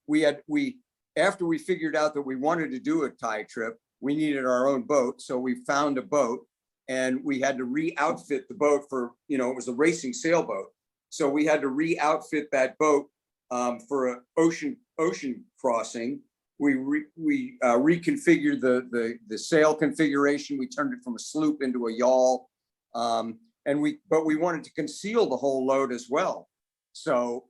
after we figured out that we wanted to do a Thai trip, we needed our own boat. So we found a boat and we had to re-outfit the boat for, you know, it was a racing sailboat. So we had to re-outfit that boat for an ocean crossing. We reconfigured the sail configuration. We turned it from a sloop into a yawl, but we wanted to conceal the whole load as well. So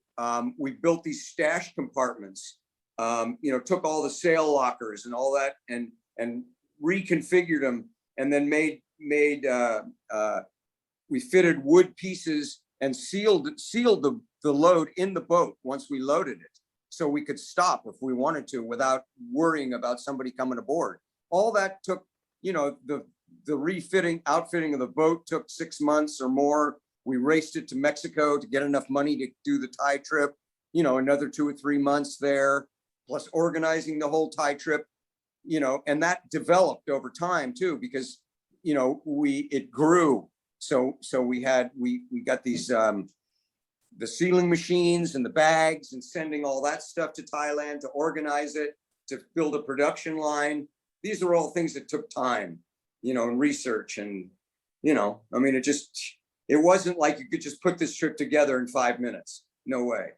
we built these stash compartments. You know, took all the sail lockers and all that, and reconfigured them, and then we fitted wood pieces and sealed the load in the boat once we loaded it, so we could stop if we wanted to without worrying about somebody coming aboard. All that took, you know, the outfitting of the boat took 6 months or more. We raced it to Mexico to get enough money to do the Thai trip, you know, another 2 or 3 months there, plus organizing the whole Thai trip, you know, and that developed over time too, because, you know, it grew. So we got these, the sealing machines and the bags, and sending all that stuff to Thailand to organize it, to build a production line. These are all things that took time, you know, and research, and, you know, I mean, it wasn't like you could just put this trip together in 5 minutes. No way.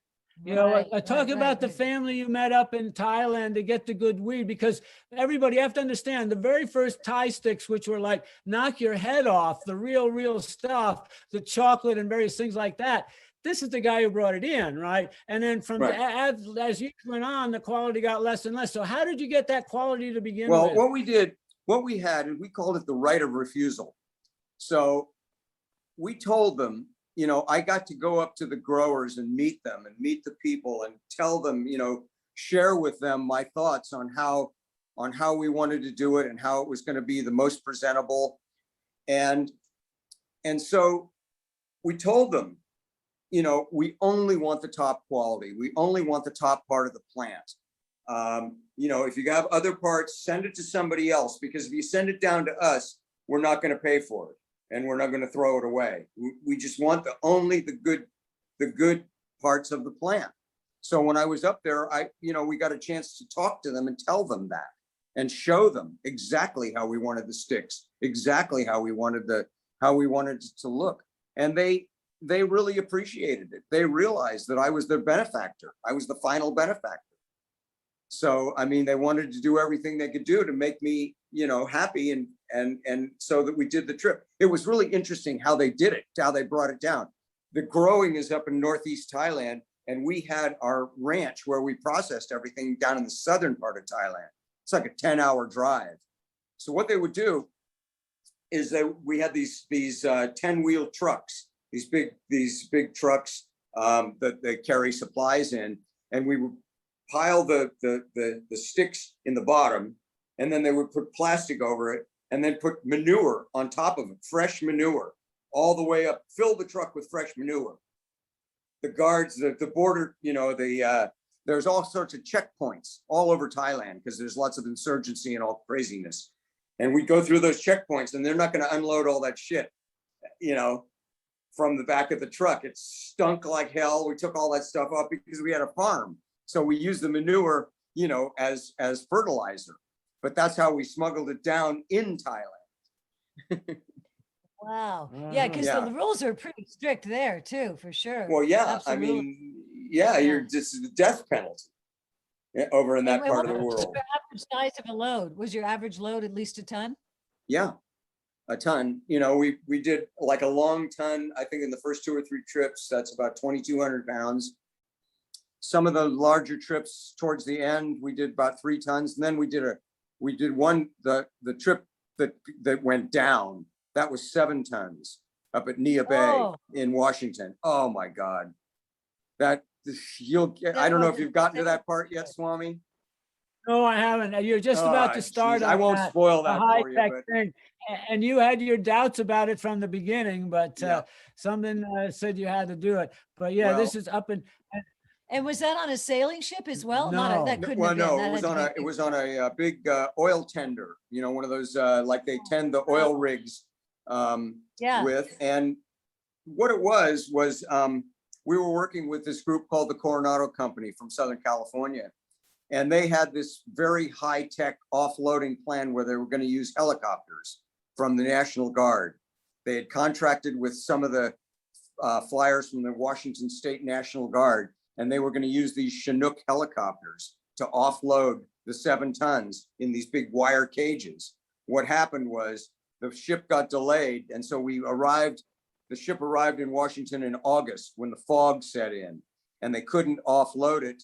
You know, Right, talk right, about the right. family you met up in Thailand to get the good weed, because everybody, you have to understand, the very first Thai sticks, which were like knock your head off, the real stuff, the chocolate and various things like that. This is the guy who brought it in, right? And then from Right. as years went on, the quality got less and less. So how did you get that quality to begin Well, with? what we had, and we called it the right of refusal. So we told them, you know, I got to go up to the growers and meet them and meet the people and tell them, you know, share with them my thoughts on how we wanted to do it and how it was going to be the most presentable. And so we told them, you know, we only want the top quality. We only want the top part of the plant. You know, if you have other parts, send it to somebody else, because if you send it down to us, we're not going to pay for it, and we're not going to throw it away. We just want only the good parts of the plant. So when I was up there, we got a chance to talk to them and tell them that, and show them exactly how we wanted the sticks, exactly how we wanted it to look. And they really appreciated it. They realized that I was their benefactor. I was the final benefactor. So, I mean, they wanted to do everything they could do to make me, happy and so that we did the trip. It was really interesting how they did it, how they brought it down. The growing is up in Northeast Thailand, and we had our ranch where we processed everything down in the southern part of Thailand. It's like a 10-hour drive. So what they would do is that we had these 10-wheel trucks, these big trucks that they carry supplies in, and we would pile the sticks in the bottom, and then they would put plastic over it, and then put manure on top of it, fresh manure, all the way up, fill the truck with fresh manure. The guards, the border, there's all sorts of checkpoints all over Thailand because there's lots of insurgency and all craziness. And we go through those checkpoints, and they're not going to unload all that shit, from the back of the truck. It stunk like hell. We took all that stuff off because we had a farm. So we used the manure, as fertilizer. But that's how we smuggled it down in Thailand. Wow. Yeah, because Yeah. the rules are pretty strict there too, for sure. Well, yeah, Absolutely. I mean, you're just the death penalty over in that And part of what the was world. your average size of a load? Was your average load at least a ton? Yeah, a ton. We did like a long ton, I think in the first 2 or 3 trips, that's about 2,200 pounds. Some of the larger trips towards the end, we did about 3 tons. And then we did the trip that went down, that was 7 tons up at Nia Bay Oh. in Washington. Oh my God. I don't know if you've gotten to that part yet, Swami. No, I haven't. You're just about to start. Geez, I on won't that, spoil the that for you, high-tech but thing. And you had your doubts about it from the beginning, but Yeah. something said you had to do it. But yeah, this Well- is up and And was that on a sailing ship as well? No. That couldn't well, have been. no, That it had was to on be- a big oil tender, one of those like they tend the oil rigs Yeah. with. And what it was we were working with this group called the Coronado Company from Southern California. And they had this very high-tech offloading plan where they were going to use helicopters from the National Guard. They had contracted with some of the flyers from the Washington State National Guard, and they were going to use these Chinook helicopters to offload the 7 tons in these big wire cages. What happened was the ship got delayed, and so the ship arrived in Washington in August when the fog set in, and they couldn't offload it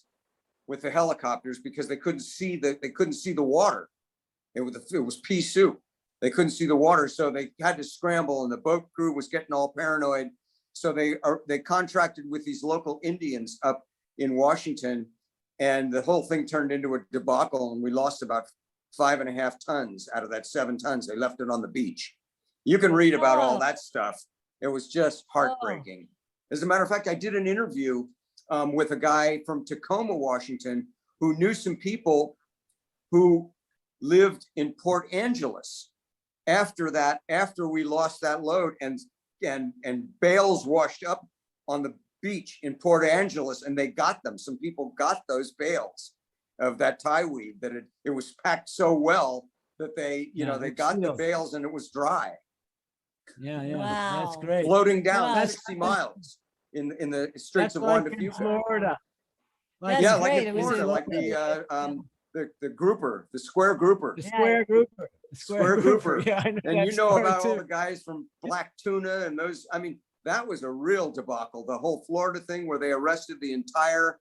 with the helicopters because they couldn't see the water. It was pea soup. They couldn't see the water, so they had to scramble, and the boat crew was getting all paranoid. So they contracted with these local Indians up in Washington, and the whole thing turned into a debacle, and we lost about 5.5 tons out of that 7 tons. They left it on the beach. You can read about all Oh. that stuff. It was just heartbreaking. As a matter of fact, I did an interview with a guy from Tacoma, Washington, who knew some people who lived in Port Angeles after we lost that load, and bales washed up on the beach in Port Angeles, and they got them. Some people got those bales of that Thai weed that it was packed so well that they it's got the sealed. bales and it was dry, yeah, that's Wow. great. floating down Wow. 60 miles in the Straits That's of Juan like de in Fuca. Florida. That's Yeah, great. like It in was Florida, in like the grouper, the square grouper. The square grouper. The Square grouper. Yeah, I know And that you know story about all too. the guys from Black Tuna and those, I mean, that was a real debacle. The whole Florida thing where they arrested the entire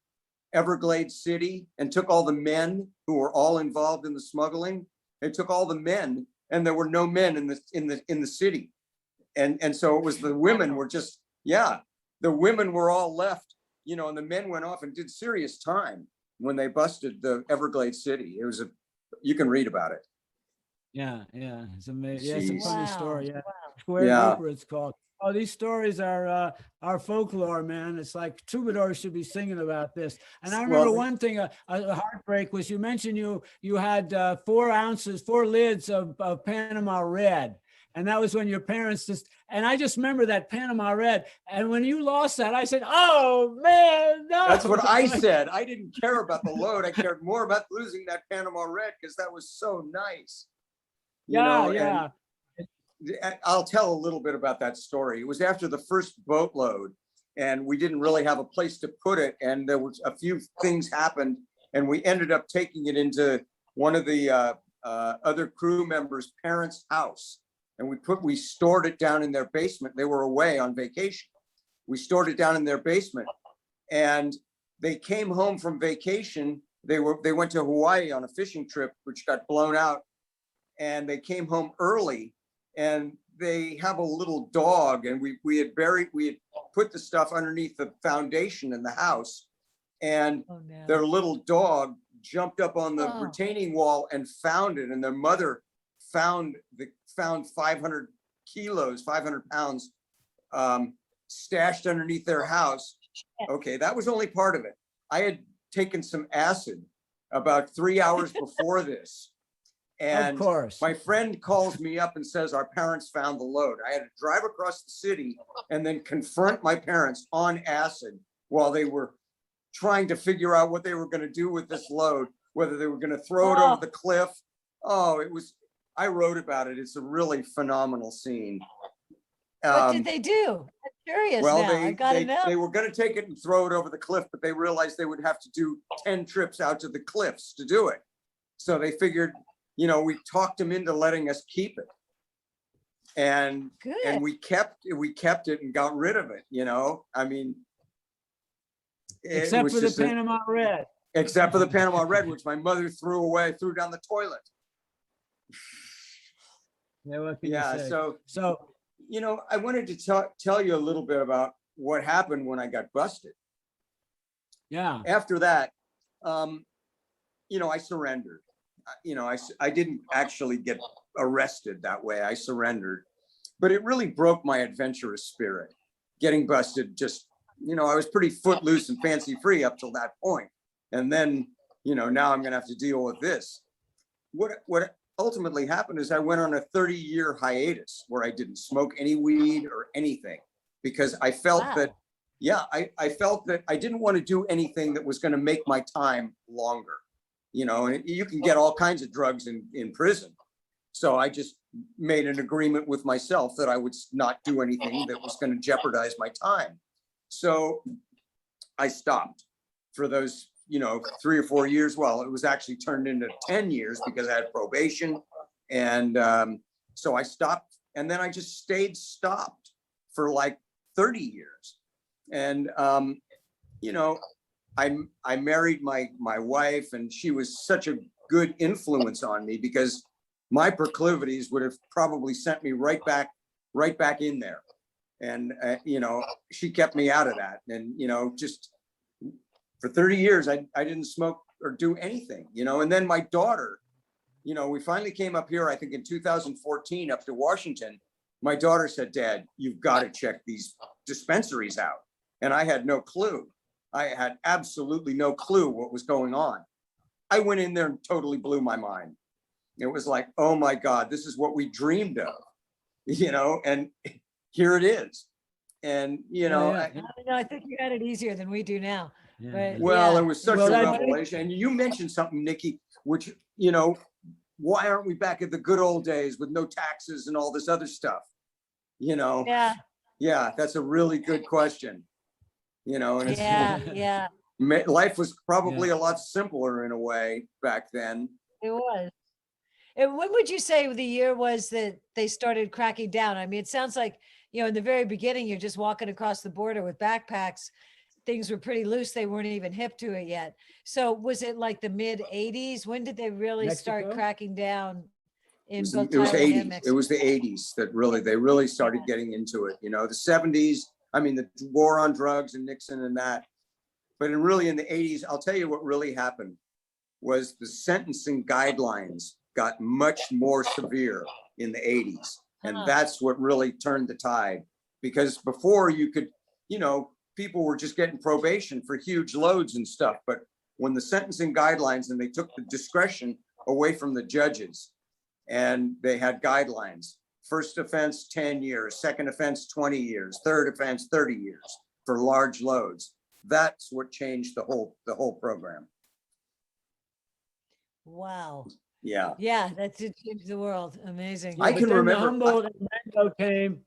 Everglades city and took all the men who were all involved in the smuggling. They took all the men, and there were no men in the city. And so it was the women were just, the women were all left, and the men went off and did serious time when they busted the Everglades city. You can read about it. Yeah, it's amazing. Yeah, it's a Jeez. funny Wow. story. Yeah, Wow. square Yeah. grouper it's called. Oh, these stories are folklore, man. It's like troubadours should be singing about this. And I remember Well, one thing, a heartbreak was you mentioned you had 4 lids of Panama Red. And that was when your parents and I just remember that Panama Red. And when you lost that, I said, oh man, no. That's what I said. I didn't care about the load. I cared more about losing that Panama Red because that was so nice. Yeah. And I'll tell a little bit about that story. It was after the first boatload, and we didn't really have a place to put it. And there was a few things happened and we ended up taking it into one of the other crew members' parents' house. And we stored it down in their basement. They were away on vacation. We stored it down in their basement, and they came home from vacation. They went to Hawaii on a fishing trip, which got blown out, and they came home early, and they have a little dog, and we had put the stuff underneath the foundation in the house, and Oh, no. their little dog jumped up on the Oh. retaining wall and found it, and their mother found 500 pounds stashed underneath their house. Okay, that was only part of it. I had taken some acid about 3 hours before this. Of And course. my friend calls me up and says, our parents found the load. I had to drive across the city and then confront my parents on acid while they were trying to figure out what they were going to do with this load, whether they were going to throw it over the cliff. Oh, I wrote about it. It's a really phenomenal scene. What did they do? I'm curious Well, now. I gotta know. they were going to take it and throw it over the cliff, but they realized they would have to do 10 trips out to the cliffs to do it. So they figured, we talked them into letting us keep it. And Good. we kept it and got rid of it, I mean, it Except was for the just Panama Red. except for the Panama Red, which my mother threw down the toilet. Yeah, what can you Yeah, say? so I wanted to tell you a little bit about what happened when I got busted. Yeah. After that, I surrendered. I didn't actually get arrested that way. I surrendered, but it really broke my adventurous spirit. Getting busted, just, I was pretty footloose and fancy free up till that point. And then, now I'm gonna have to deal with this. What ultimately happened is I went on a 30-year hiatus where I didn't smoke any weed or anything, because I felt that, I felt that I didn't want to do anything that was going to make my time longer, and you can get all kinds of drugs in prison. So I just made an agreement with myself that I would not do anything that was going to jeopardize my time. So I stopped for those 3 or 4 years. Well, it was actually turned into 10 years because I had probation. And so I stopped, and then I just stayed stopped for like 30 years. And, I married my wife, and she was such a good influence on me, because my proclivities would have probably sent me right back in there. And, she kept me out of that. And, just for 30 years, I didn't smoke or do anything, and then my daughter, we finally came up here, I think in 2014, up to Washington. My daughter said, Dad, you've got to check these dispensaries out. And I had no clue. I had absolutely no clue what was going on. I went in there and totally blew my mind. It was like, oh my God, this is what we dreamed of, and here it is. And, I think you had it easier than we do now. But, well, yeah. it was such Well, a that- revelation. And you mentioned something, Nikki, which, why aren't we back at the good old days with no taxes and all this other stuff? Yeah, Yeah, that's a really good question. And it's, yeah, life was probably a lot simpler in a way back then. it was. And when would you say the year was that they started cracking down? I mean, it sounds like, in the very beginning, you're just walking across the border with backpacks. Things were pretty loose. They weren't even hip to it yet. So was it like the mid 80s? When did they really start Mexico? cracking down in It both was Thailand and 80s. It Mexico? was the 80s that they really started getting into it. The 70s, I mean, the war on drugs and Nixon and that. But in the 80s, I'll tell you what really happened was the sentencing guidelines got much more severe in the 80s. And that's what really turned the tide, because before you could, people were just getting probation for huge loads and stuff. But when the sentencing guidelines, and they took the discretion away from the judges, and they had guidelines, first offense, 10 years, second offense, 20 years, third offense, 30 years for large loads. That's what changed the whole program. Wow. Yeah. Yeah, that did change the world. Amazing. I But can then remember- the Humboldt and Mango came,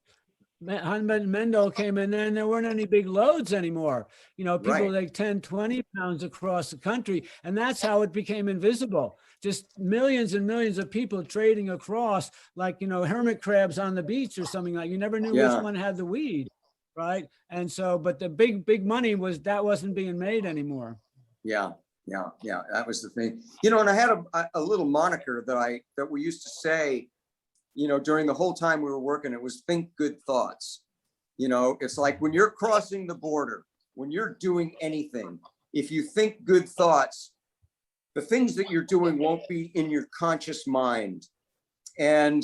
Mendel came in there and there weren't any big loads anymore. You know, people Right. like 10, 20 pounds across the country. And that's how it became invisible. Just millions and millions of people trading across like, you know, hermit crabs on the beach or something like. You never knew Yeah. which one had the weed, right? And so, but the big money wasn't being made anymore. Yeah. That was the thing. You know, and I had a little moniker that we used to say, you know, during the whole time we were working, it was think good thoughts. You know, it's like when you're crossing the border, when you're doing anything, if you think good thoughts, the things that you're doing won't be in your conscious mind. And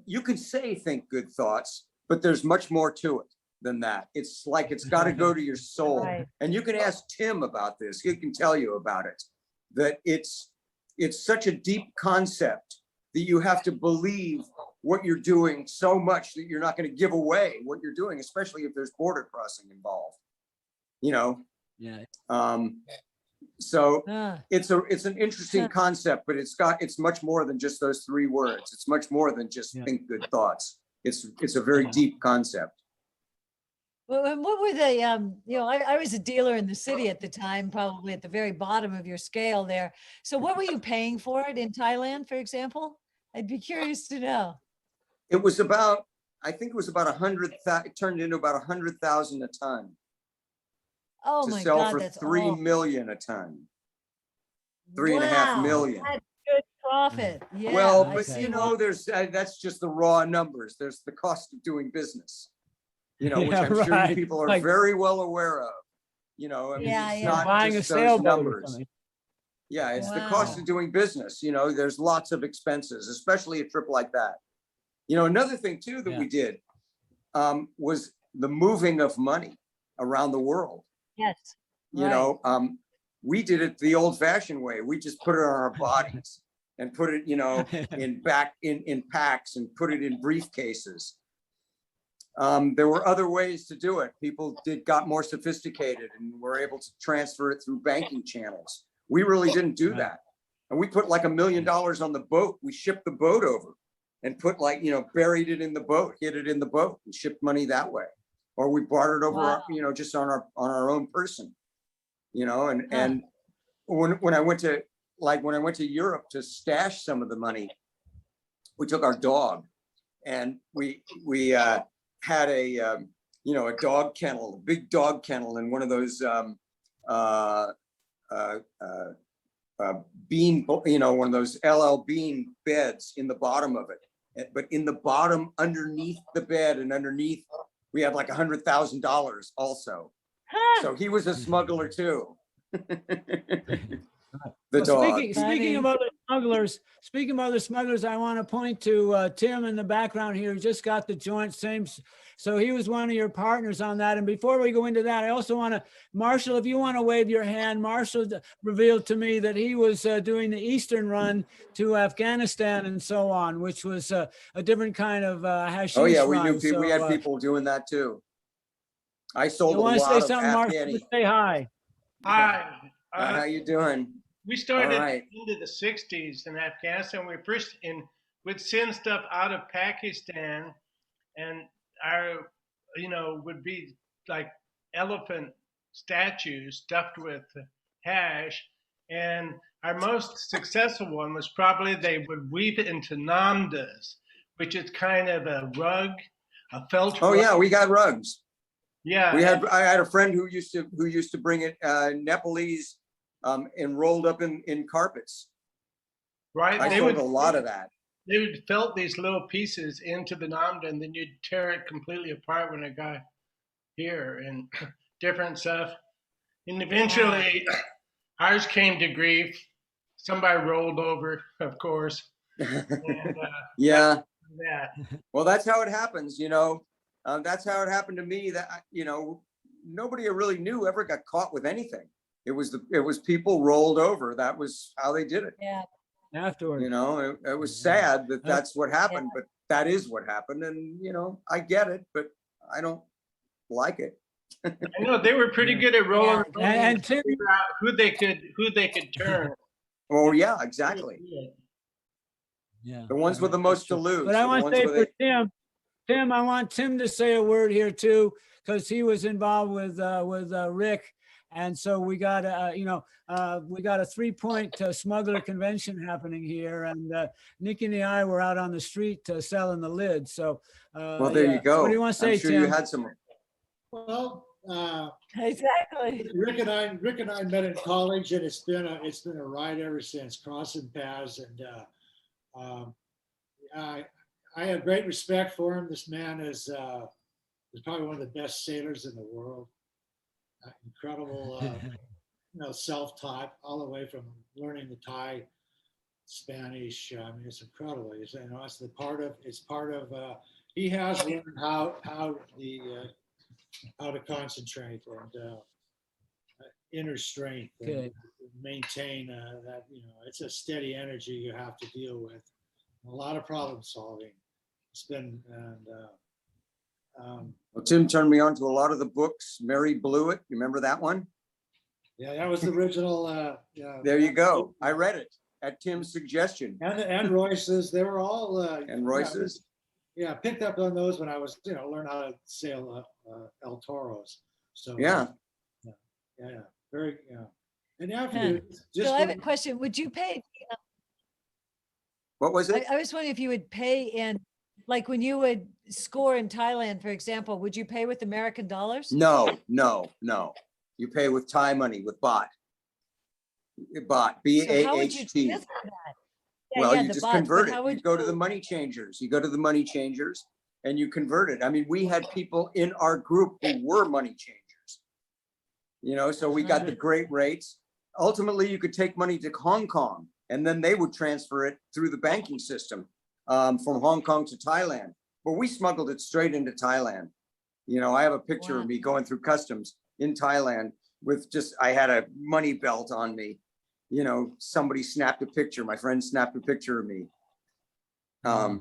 you can say think good thoughts, but there's much more to it than that. It's like it's got to go to your soul. Right. And you can ask Tim about this. He can tell you about it, that it's such a deep concept that you have to believe what you're doing so much that you're not going to give away what you're doing, especially if there's border crossing involved, you know? Yeah. So Ah. it's an interesting concept, but it's much more than just those three words. It's much more than just think good thoughts. It's a very deep concept. Well, and what were the, you know, I was a dealer in the city at the time, probably at the very bottom of your scale there. So what were you paying for it in Thailand, for example? I'd be curious to know. It was about, I think it was about 100,000, it turned into about 100,000 a ton Oh to my sell God, for that's 3 all. million a ton. 3.5 million. That's good profit. Yeah. Well, I but see you know, why. there's that's just the raw numbers. There's the cost of doing business, you know, which Yeah, I'm sure you right. people are Like- very well aware of. You know, I mean, Yeah, it's yeah. not Buying a just those sailboat or numbers. something. Yeah, it's the cost Wow. of doing business. You know, there's lots of expenses, especially a trip like that. You know, another thing too that Yeah. we did was the moving of money around the world. Yes. You right. know, we did it the old-fashioned way. We just put it on our bodies and put it, you know, in packs and put it in briefcases. There were other ways to do it. People got more sophisticated and were able to transfer it through banking channels. We really didn't do Right. that. And we put like $1 million on the boat. We shipped the boat over and put like, you know, buried it in the boat, hid it in the boat and shipped money that way. Or we bartered over, Wow. you know, just on our own person, you know, and, Huh. and when I went to Europe to stash some of the money, we took our dog and we had a, you know, a dog kennel, a big dog kennel in one of those bean, you know, one of those LL Bean beds in the bottom of it. But in the bottom, underneath the bed and underneath, we had like $100,000 also. Huh. So he was a smuggler too. The Well, dog. speaking Funny. of other smugglers, I want to point to Tim in the background here, who just got the joint same. So he was one of your partners on that. And before we go into that, I also want to, Marshall, if you want to wave your hand, Marshall revealed to me that he was doing the Eastern run to Afghanistan and so on, which was a different kind of hashish Oh yeah, run. we had So, people doing that too. I sold you a want to lot say of something, Marshall? Afghani. Say hi. Hi. How you doing? We started All right. into the 60s in Afghanistan. We first would send stuff out of Pakistan, and our, you know, would be like elephant statues stuffed with hash. And our most successful one was probably they would weave it into namdas, which is kind of a rug, a felt Oh rug. yeah, we got rugs. Yeah. I had a friend who used to bring it Nepalese and rolled up in carpets. Right. I sold a lot of that. They would felt these little pieces into the namda, and then you'd tear it completely apart when it got here and different stuff. And eventually, ours came to grief. Somebody rolled over, of course. And, Yeah. that. Well, that's how it happens, you know. That's how it happened to me. That, you know, nobody I really knew ever got caught with anything. It was people rolled over. That was how they did it. Yeah. Afterwards. You know, it was sad that that's what happened, but that is what happened. And, you know, I get it, but I don't like it. I know they were pretty good at rolling Yeah. And Tim, figure out who they could turn. Oh, yeah, exactly. yeah. The ones with the most to lose. But I the want ones to say with for it. Tim, Tim, I want Tim to say a word here too, because he was involved with Rick. And so we got a 3-point smuggler convention happening here, and Nikki and I were out on the street selling the lid. So, Well, there you go. What do you want to say, I'm sure Tim? you had some. Well, Exactly. Rick and I met in college, and it's been a ride ever since, crossing paths. And I have great respect for him. This man is probably one of the best sailors in the world. Incredible, self-taught all the way from learning the Thai, Spanish. I mean, it's incredible. It's part of. He has learned how to concentrate and inner strength and Good. maintain that. It's a steady energy you have to deal with. A lot of problem solving. It's been Well, Tim turned me on to a lot of the books. Mary Blewett, you remember that one? yeah, that was the original. There you go. I read it at Tim's suggestion. And Royce's. They were all. And Royce's. Yeah, picked up on those when I was, learn how to sail El Toros. So Yeah. yeah, very, And after Yeah. just So I have a question. Would you pay? What was it? I was wondering if you would pay in, like when you would score in Thailand, for example, would you pay with American dollars? No. You pay with Thai money, with baht. Baht, So how would you B-A-H-T. transfer that? Yeah, Well, yeah, you the just baht, but convert it. how You would go to the money changers. You go to the money changers and you convert it. I mean, we had people in our group who were money changers. So we got the great rates. Ultimately, you could take money to Hong Kong and then they would transfer it through the banking system from Hong Kong to Thailand. But we smuggled it straight into Thailand. I have a picture Wow. of me going through customs in Thailand with I had a money belt on me. Somebody snapped a picture. My friend snapped a picture of me. Yeah.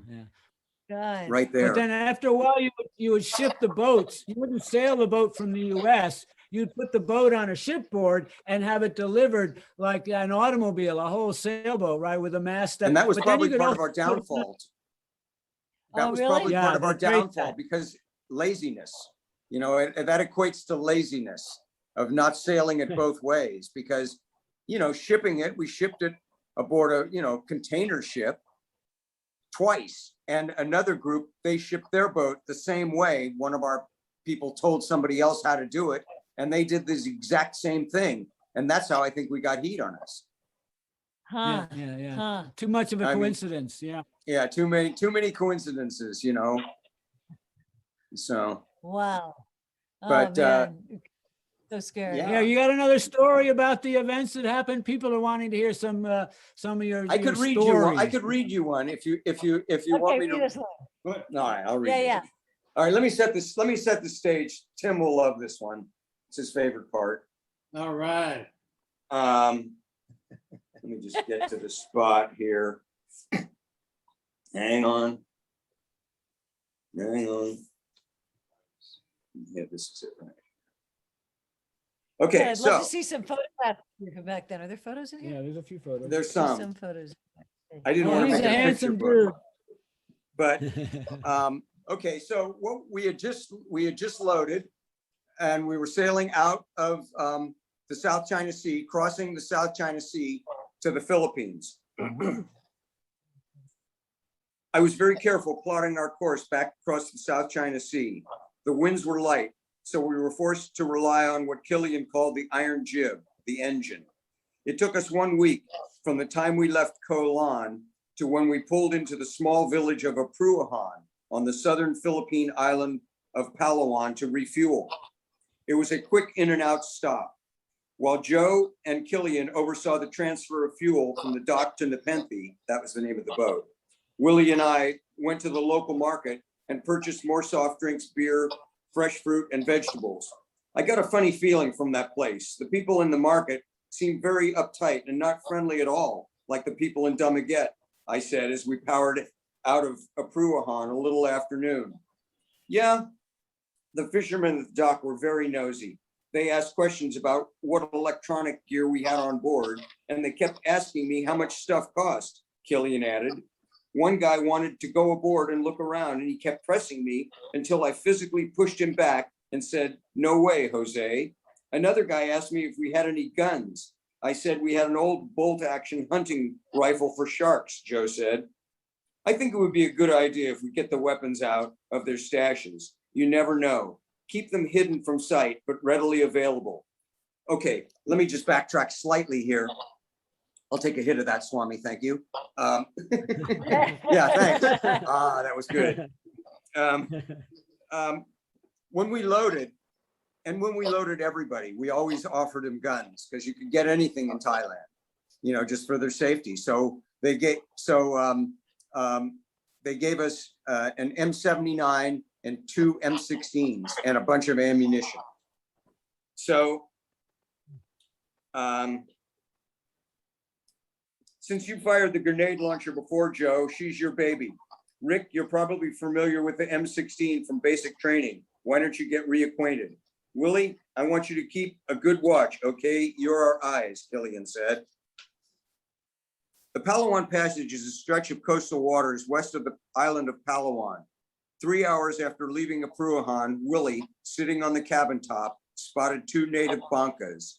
God. Right there. But then after a while, you would ship the boats. You wouldn't sail the boat from the U.S. You'd put the boat on a shipboard and have it delivered like an automobile, a whole sailboat, right, with a mast. And that was but then you probably could part of also our put- downfall. That Oh, was really? probably Yeah, part of our they create downfall that. because laziness, that equates to laziness of not sailing it both ways because, shipping it, we shipped it aboard a, container ship twice. And another group, they shipped their boat the same way. One of our people told somebody else how to do it and they did this exact same thing. And that's how I think we got heat on us. Huh. Yeah. Huh. Too much of a I mean- coincidence. Yeah. Yeah, too many coincidences, So, Wow. Oh, But, man. So scary. yeah. Yeah, you got another story about the events that happened. People are wanting to hear some of your. I could your read you one. I stories. could read you one if you want Okay, me read to. us one. All right, I'll read Yeah, it. yeah. All right, let me set the stage. Tim will love this one. It's his favorite part. all right. Let me just get to the spot here. Hang on. Yeah, this is it right. Yeah, Okay, I'd love so to see some photographs from back then. Are there photos in here? Yeah, there's a few photos. there's There's some. photos. I didn't Oh, want to he's make a it a picture handsome book, dude. but okay, so we had just loaded and we were sailing out of the South China Sea, crossing the South China Sea to the Philippines. I was very careful plotting our course back across the South China Sea. The winds were light, so we were forced to rely on what Killian called the iron jib, the engine. It took us 1 week from the time we left Koh Lan to when we pulled into the small village of Apruahan on the southern Philippine island of Palawan to refuel. It was a quick in and out stop. While Joe and Killian oversaw the transfer of fuel from the dock to Nepenthe, that was the name of the boat, Willie and I went to the local market and purchased more soft drinks, beer, fresh fruit, and vegetables. I got a funny feeling from that place. The people in the market seemed very uptight and not friendly at all, like the people in Dumaguete, I said as we powered out of Apruahan a little after noon. Yeah, the fishermen at the dock were very nosy. They asked questions about what electronic gear we had on board, and they kept asking me how much stuff cost, Killian added. One guy wanted to go aboard and look around, and he kept pressing me until I physically pushed him back and said, "No way, Jose." Another guy asked me if we had any guns. I said we had an old bolt-action hunting rifle for sharks, Joe said. I think it would be a good idea if we get the weapons out of their stashes. You never know. Keep them hidden from sight, but readily available. Okay, let me just backtrack slightly here. I'll take a hit of that, Swami, thank you. Yeah, thanks. That was good. When we loaded, and when we loaded everybody, we always offered them guns because you could get anything in Thailand, you know, just for their safety. So they gave us an M79 and 2 M16s and a bunch of ammunition. So since you fired the grenade launcher before, Joe, she's your baby. Rick, you're probably familiar with the M16 from basic training. Why don't you get reacquainted? Willie, I want you to keep a good watch, okay? You're our eyes, Killian said. The Palawan Passage is a stretch of coastal waters west of the island of Palawan. 3 hours after leaving Apruahan, Willie, sitting on the cabin top, spotted 2 native bancas.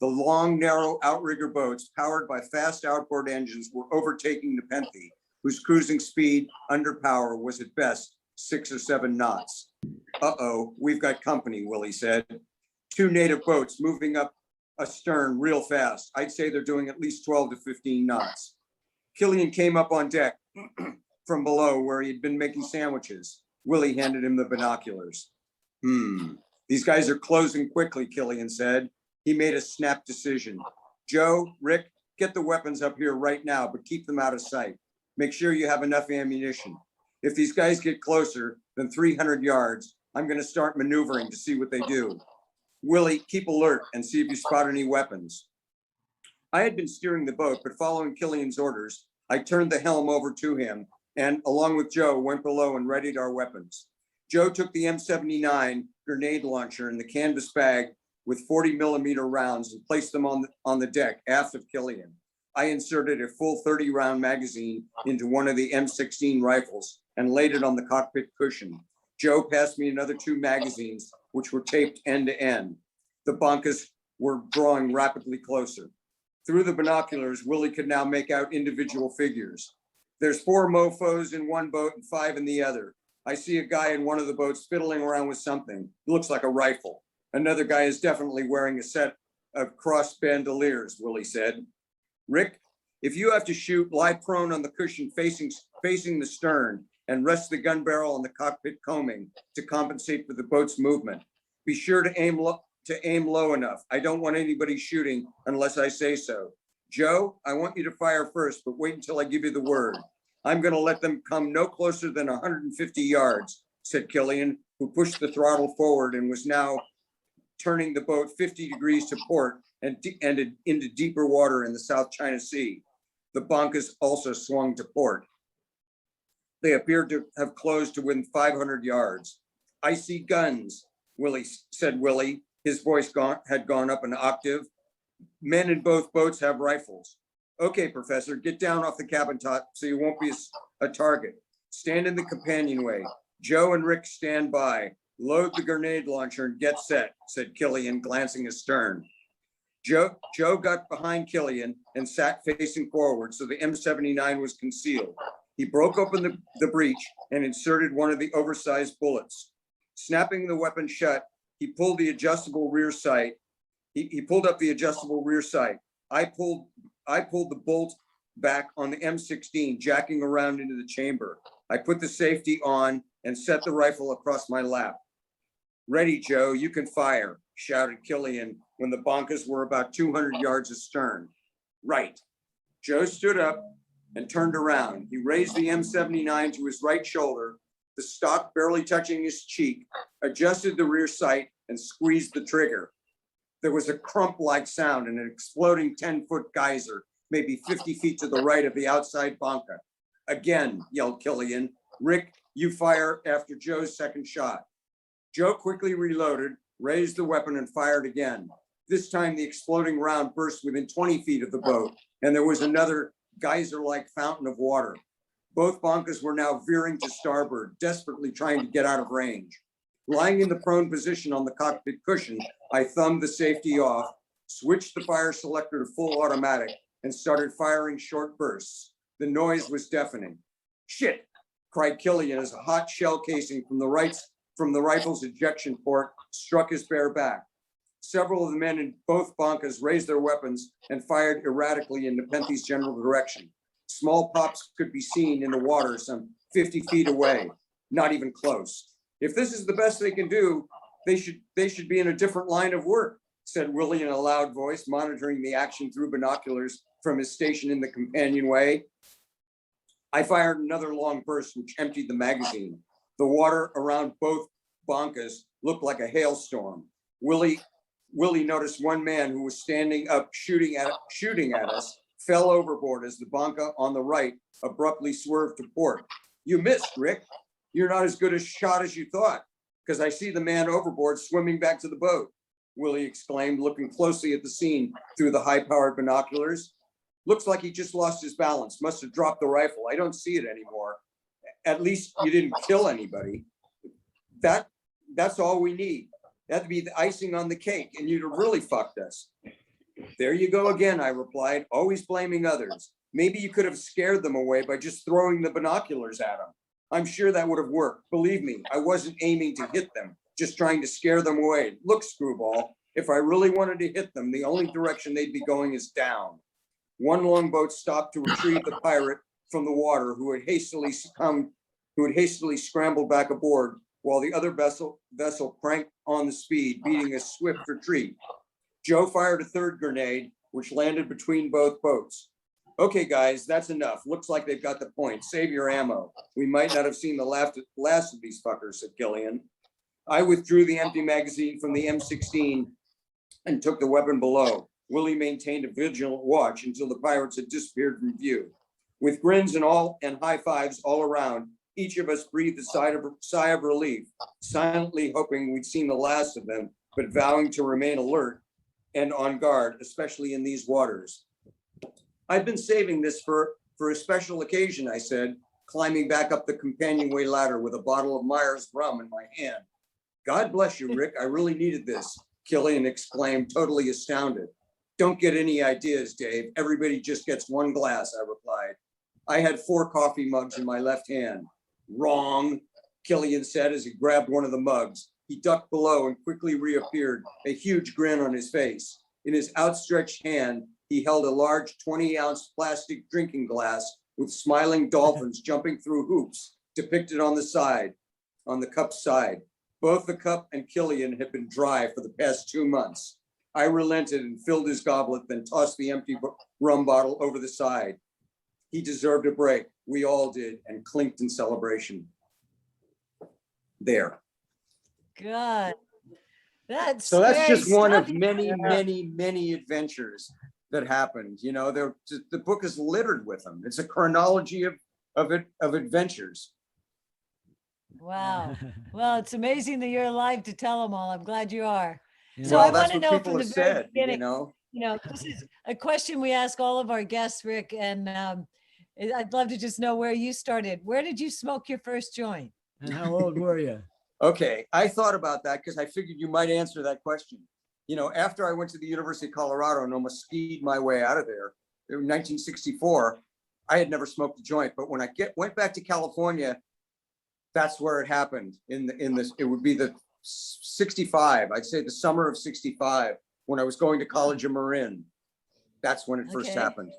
The long, narrow outrigger boats powered by fast outboard engines were overtaking the Nepenthe, whose cruising speed under power was at best 6 or 7 knots. Uh-oh, we've got company, Willie said. 2 native boats moving up astern real fast. I'd say they're doing at least 12 to 15 knots. Killian came up on deck from below where he had been making sandwiches. Willie handed him the binoculars. These guys are closing quickly, Killian said. He made a snap decision. Joe, Rick, get the weapons up here right now, but keep them out of sight. Make sure you have enough ammunition. If these guys get closer than 300 yards, I'm going to start maneuvering to see what they do. Willie, keep alert and see if you spot any weapons. I had been steering the boat, but following Killian's orders, I turned the helm over to him and, along with Joe, went below and readied our weapons. Joe took the M79 grenade launcher in the canvas bag with 40mm rounds and placed them on the deck aft of Killian. I inserted a full 30-round magazine into one of the M16 rifles and laid it on the cockpit cushion. Joe passed me another 2 magazines, which were taped end to end. The bancas were drawing rapidly closer. Through the binoculars, Willie could now make out individual figures. There's 4 mofos in one boat and 5 in the other. I see a guy in one of the boats fiddling around with something. It looks like a rifle. Another guy is definitely wearing a set of cross bandoliers, Willie said. Rick, if you have to shoot, lie prone on the cushion facing the stern and rest the gun barrel on the cockpit combing to compensate for the boat's movement. Be sure to aim low enough. I don't want anybody shooting unless I say so. Joe, I want you to fire first, but wait until I give you the word. I'm going to let them come no closer than 150 yards, said Killian, who pushed the throttle forward and was now turning the boat 50 degrees to port and into deeper water in the South China Sea. The bancas also swung to port. They appeared to have closed to within 500 yards. I see guns, said Willie. His voice had gone up an octave. Men in both boats have rifles. Okay, Professor, get down off the cabin top so you won't be a target. Stand in the companionway. Joe and Rick stand by. Load the grenade launcher and get set, said Killian, glancing astern. Joe got behind Killian and sat facing forward so the M79 was concealed. He broke open the breech and inserted one of the oversized bullets. Snapping the weapon shut, he pulled the adjustable rear sight. He pulled up the adjustable rear sight. I pulled the bolt back on the M16, jacking around into the chamber. I put the safety on and set the rifle across my lap. Ready, Joe, you can fire, shouted Killian when the bancas were about 200 yards astern. Right. Joe stood up and turned around. He raised the M79 to his right shoulder, the stock barely touching his cheek, adjusted the rear sight and squeezed the trigger. There was a crump-like sound and an exploding 10-foot geyser, maybe 50 feet to the right of the outside banca. Again, yelled Killian. Rick, you fire after Joe's second shot. Joe quickly reloaded, raised the weapon and fired again. This time the exploding round burst within 20 feet of the boat and there was another geyser-like fountain of water. Both Bancas were now veering to starboard, desperately trying to get out of range. Lying in the prone position on the cockpit cushion, I thumbed the safety off, switched the fire selector to full automatic, and started firing short bursts. The noise was deafening. "Shit!" cried Killian as a hot shell casing from the rifle's ejection port struck his bare back. Several of the men in both Bancas raised their weapons and fired erratically in Nepenthe's general direction. Small pops could be seen in the water some 50 feet away, not even close. "If this is the best they can do, they should be in a different line of work," said Willie in a loud voice, monitoring the action through binoculars from his station in the companionway. I fired another long burst, which emptied the magazine. The water around both Bancas looked like a hailstorm. Willie noticed one man who was standing up shooting at us, fell overboard as the Banca on the right abruptly swerved to port. "You missed, Rick. You're not as good a shot as you thought, because I see the man overboard swimming back to the boat," Willie exclaimed, looking closely at the scene through the high-powered binoculars. "Looks like he just lost his balance. Must have dropped the rifle. I don't see it anymore. At least you didn't kill anybody. That's all we need. That'd be the icing on the cake, and you'd have really fucked us." "There you go again," I replied, "always blaming others. Maybe you could have scared them away by just throwing the binoculars at them. I'm sure that would have worked. Believe me, I wasn't aiming to hit them, just trying to scare them away. Look, Screwball, if I really wanted to hit them, the only direction they'd be going is down." One longboat stopped to retrieve the pirate from the water who had hastily scrambled back aboard, while the other vessel cranked on the speed, beating a swift retreat. Joe fired a third grenade, which landed between both boats. "Okay, guys, that's enough. Looks like they've got the point. Save your ammo. We might not have seen the last of these fuckers," said Killian. I withdrew the empty magazine from the M16 and took the weapon below. Willie maintained a vigilant watch until the pirates had disappeared from view. With grins and high fives all around, each of us breathed a sigh of relief, silently hoping we'd seen the last of them, but vowing to remain alert and on guard, especially in these waters. "I've been saving this for a special occasion," I said, climbing back up the companionway ladder with a bottle of Myers rum in my hand. "God bless you, Rick. I really needed this," Killian exclaimed, totally astounded. "Don't get any ideas, Dave. Everybody just gets one glass," I replied. I had 4 coffee mugs in my left hand. "Wrong," Killian said as he grabbed one of the mugs. He ducked below and quickly reappeared, a huge grin on his face. In his outstretched hand, he held a large 20-ounce plastic drinking glass with smiling dolphins jumping through hoops depicted on the cup's side. Both the cup and Killian had been dry for the past 2 months. I relented and filled his goblet, then tossed the empty rum bottle over the side. He deserved a break. We all did, and clinked in celebration. There. God, that's So that's just scary one of stuff. many adventures that happened. You know, the book is littered with them. It's a chronology of adventures. Wow. Well, it's amazing that you're alive to tell them all. I'm glad you are. Yeah. So Well, I that's want to what know people from the have very said, beginning, you know. this is a question we ask all of our guests, Rick, and I'd love to just know where you started. Where did you smoke your first joint? And how old were you? Okay, I thought about that because I figured you might answer that question. You know, after I went to the University of Colorado and almost skied my way out of there in 1964, I had never smoked a joint. But when I went back to California, that's where it happened. It would be the 65, I'd say the summer of 65, when I was going to college in Marin. That's when it first Okay. happened.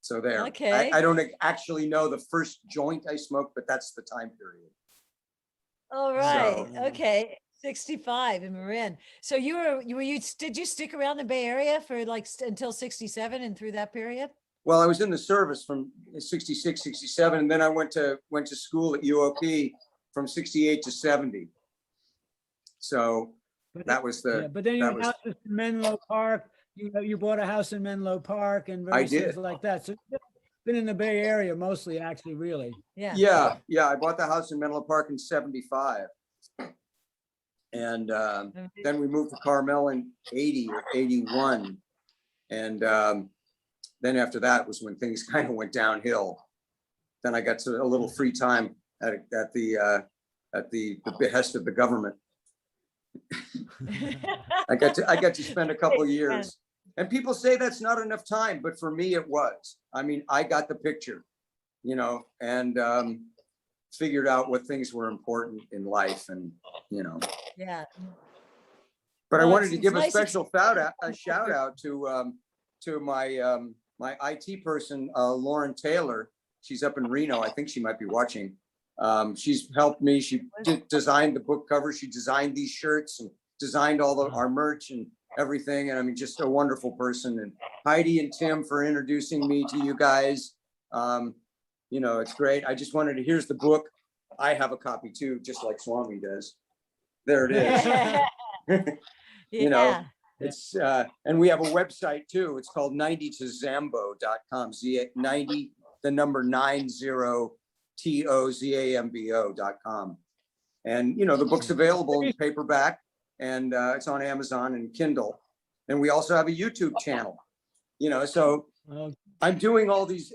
So there. Okay. I don't actually know the first joint I smoked, but that's the time period. All right. So- Okay. 65 in Marin. So did you stick around the Bay Area for like until 67 and through that period? Well, I was in the service from 66, 67, and then I went to school at UOP from 68 to 70. So But that was yeah, the, but then you that had was- houses in Menlo Park. You bought a house in Menlo Park and various did. things like that. So you've been in the Bay Area mostly, actually, really. Yeah. yeah, I bought the house in Menlo Park in 75. And then we moved to Carmel in 80 or 81. And then after that was when things kind of went downhill. then I got to a little free time at the behest of the government. I got to spend a couple years, and people say that's not enough time, but for me it was. I mean, I got the picture, you know, and figured out what things were important in life, and you know. Yeah. But I Well, wanted to it's give a nice special shout out to my my IT person, Lauren Taylor. She's up in Reno. I think she might be watching. She's helped me. She designed the book cover. She designed these shirts and designed all our merch and everything. And I mean, just a wonderful person. And Heidi and Tim for introducing me to you guys. You know, it's great. I just wanted to, here's the book. I have a copy too, just like Swami does. There it is. You know, it's, and we have a website too. It's called 90tozambo.com. 90, the number 90tozambo.com. And, you know, the book's available in paperback, and it's on Amazon and Kindle. And we also have a YouTube channel, you know, so I'm doing all these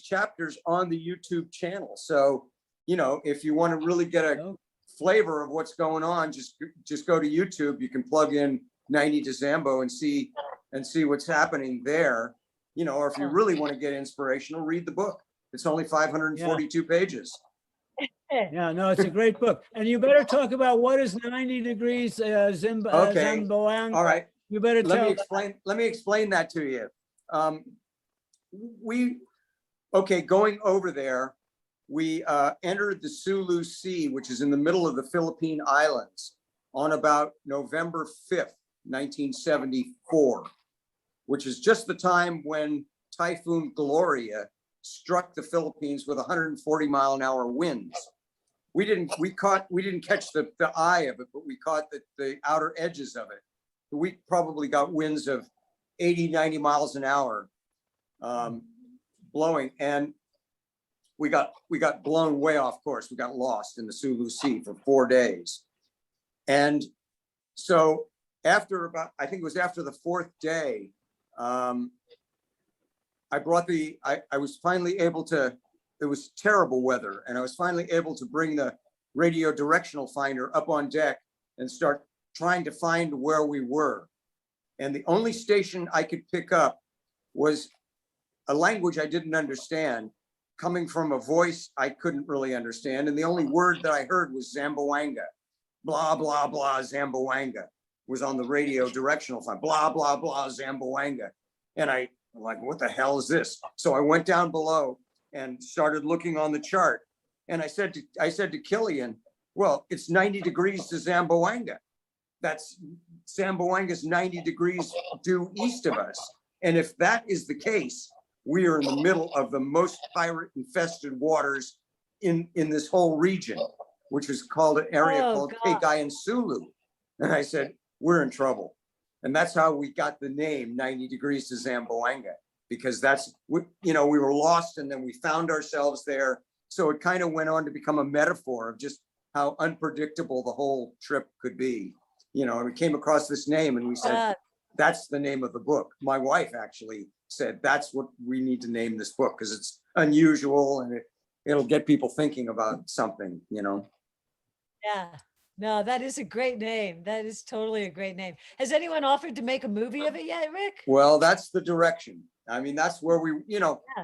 chapters on the YouTube channel. So, you know, if you want to really get a flavor of what's going on, just go to YouTube. You can plug in 90 to Zambo and see what's happening there, you know, or if you really want to get inspirational, read the book. It's only 542 pages. Yeah, no, it's a great book. And you better talk about what is 90 degrees Zamboanga. All right. You better tell. Let me explain that to you. Going over there, we entered the Sulu Sea, which is in the middle of the Philippine Islands, on about November 5th, 1974, which is just the time when Typhoon Gloria struck the Philippines with 140-mile-an-hour winds. We didn't catch the eye of it, but we caught the outer edges of it. We probably got winds of 80, 90 miles an hour blowing, and we got blown way off course. We got lost in the Sulu Sea for 4 days. And so after I think it was after the fourth day, I was finally able to, it was terrible weather, and I was finally able to bring the radio directional finder up on deck and start trying to find where we were. And the only station I could pick up was a language I didn't understand, coming from a voice I couldn't really understand. And the only word that I heard was Zamboanga. Blah, blah, blah, Zamboanga was on the radio directional finder. Blah, blah, blah, Zamboanga. And I'm like, what the hell is this? So I went down below and started looking on the chart. And I said to Killian, well, it's 90 degrees to Zamboanga. That's Zamboanga's 90 degrees due east of us. And if that is the case, we are in the middle of the most pirate infested waters in this whole region, which is called an area called Kagay and Sulu. And I said, we're in trouble. And that's how we got the name 90 degrees to Zamboanga, because we were lost and then we found ourselves there. So it kind of went on to become a metaphor of just how unpredictable the whole trip could be. You know, and we came across this name and we said, that's the name of the book. My wife actually said, that's what we need to name this book, because it's unusual and it'll get people thinking about something, you know? Yeah, no, that is a great name. That is totally a great name. Has anyone offered to make a movie of it yet, Rick? Well, that's the direction. I mean, that's where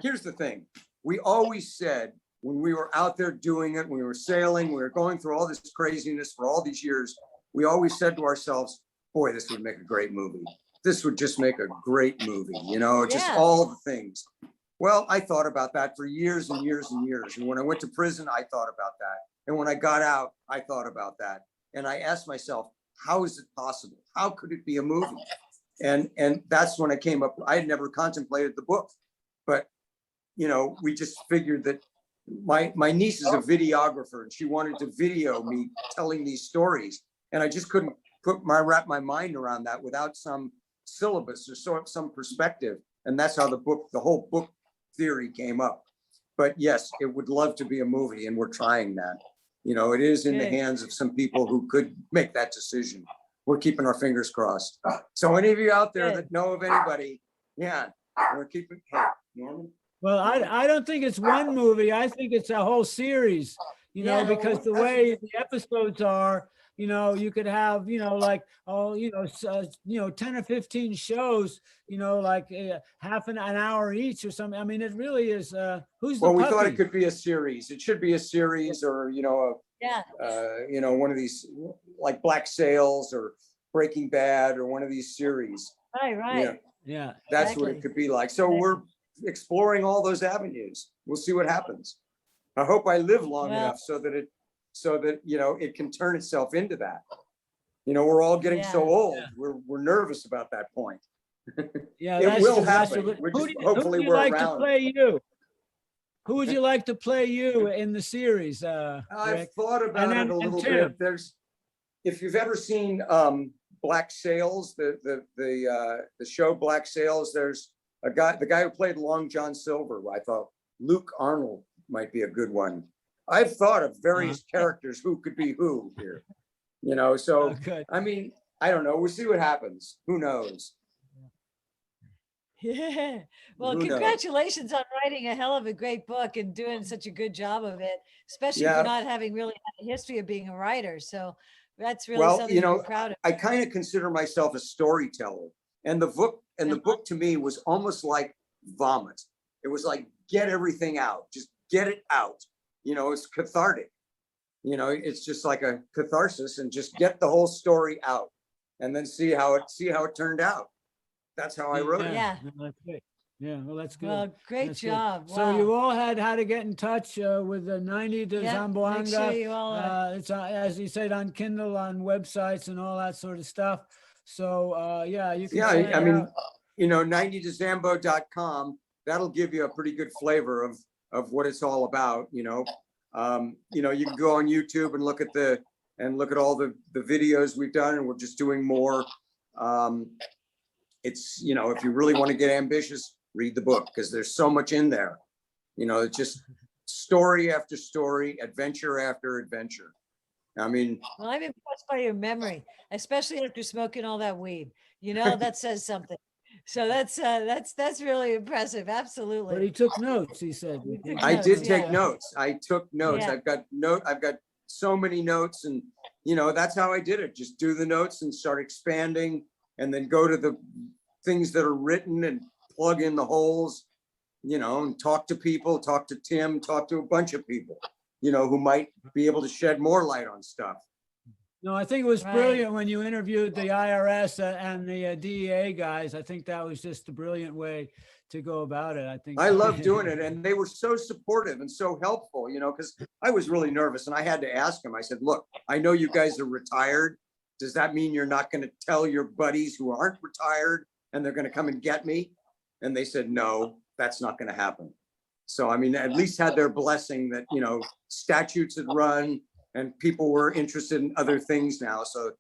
here's the thing. We always said when we were out there doing it, we were sailing, we were going through all this craziness for all these years, we always said to ourselves, boy, this would make a great movie. This would just make a great movie, you know, just all the things. Well, I thought about that for years and years and years. And when I went to prison, I thought about that. And when I got out, I thought about that. And I asked myself, how is it possible? How could it be a movie? And that's when I came up. I had never contemplated the book, but, you know, we just figured that my niece is a videographer and she wanted to video me telling these stories. And I just couldn't wrap my mind around that without some syllabus or some perspective. And that's how the whole book theory came up. But yes, it would love to be a movie, and we're trying that. You know, it is in the hands of some people who could make that decision. We're keeping our fingers crossed. So any of you out there that know of anybody, we're keeping, hey, Norman, Well, I don't think it's one movie. I think it's a whole series, Yeah. because the way the episodes are, you could have, like, 10 or 15 shows, like half an hour each or something. I mean, it really is, who's the Well, we thought puppy? it could be a series. It should be a series, or, Yeah. one of these like Black Sails or Breaking Bad, or one of these series. Right, Yeah, right. Yeah. that's what it Exactly. could be like. So we're exploring all those avenues. We'll see what happens. I hope I live long Well- enough so that it can turn itself into that. We're all getting so Yeah. old. We're nervous about that point. Yeah, It will that's happen. what- We're who just- do you- hopefully who would you we're like around. to play you? Who would you like to play you in the series, I've Rick? thought about then- it a and little Tim. bit. If you've ever seen Black Sails, the show Black Sails, there's the guy who played Long John Silver. I thought Luke Arnold might be a good one. I've thought of various characters who could be who here. So Oh, good. I mean, I don't know. We'll see what happens. Who knows? Yeah. Well, Who knows? congratulations on writing a hell of a great book and doing such a good job of it, especially Yeah. for not having really had a history of being a writer. So that's really Well, something to be proud of. I kind of consider myself a storyteller, and the book to me was almost like vomit. It was like, get everything out, just get it out. It's cathartic. It's just like a catharsis, and just get the whole story out, and then see how it turned out. That's how I wrote it. Yeah. No, that's great. Yeah, well, that's good. Well, great That's good. job. So you Wow. all had how to get in touch with the 90 to Yeah, make Zamboanga. sure you all It's as you said, on Kindle, on websites and all that sort of stuff. So yeah, you can. Yeah, check I it mean, out. 90tozambo.com, that'll give you a pretty good flavor of what it's all about. You can go on YouTube and look at all the videos we've done, and we're just doing more. It's, if you really want to get ambitious, read the book, because there's so much in there. It's just story after story, adventure after adventure. I mean, Well, I'm impressed by your memory, especially after smoking all that weed. That says something. So that's really impressive. But he Absolutely. took notes, he said. He took I did notes, take yeah. notes. I took notes. Yeah. I've got so many notes, and that's how I did it. Just do the notes and start expanding, and then go to the things that are written and plug in the holes, and talk to people, talk to Tim, talk to a bunch of people, who might be able to shed more light on stuff. No, I think it was Right. brilliant when you interviewed the IRS and the DEA guys. I think that was just a brilliant way to go about it. I think I love doing it, and they were so supportive and so helpful, because I was really nervous, and I had to ask them. I said, look, I know you guys are retired. Does that mean you're not going to tell your buddies who aren't retired and they're going to come and get me? And they said, no, that's not going to happen. So, I mean, at least had their blessing that, statutes had run and people were interested in other things now. So,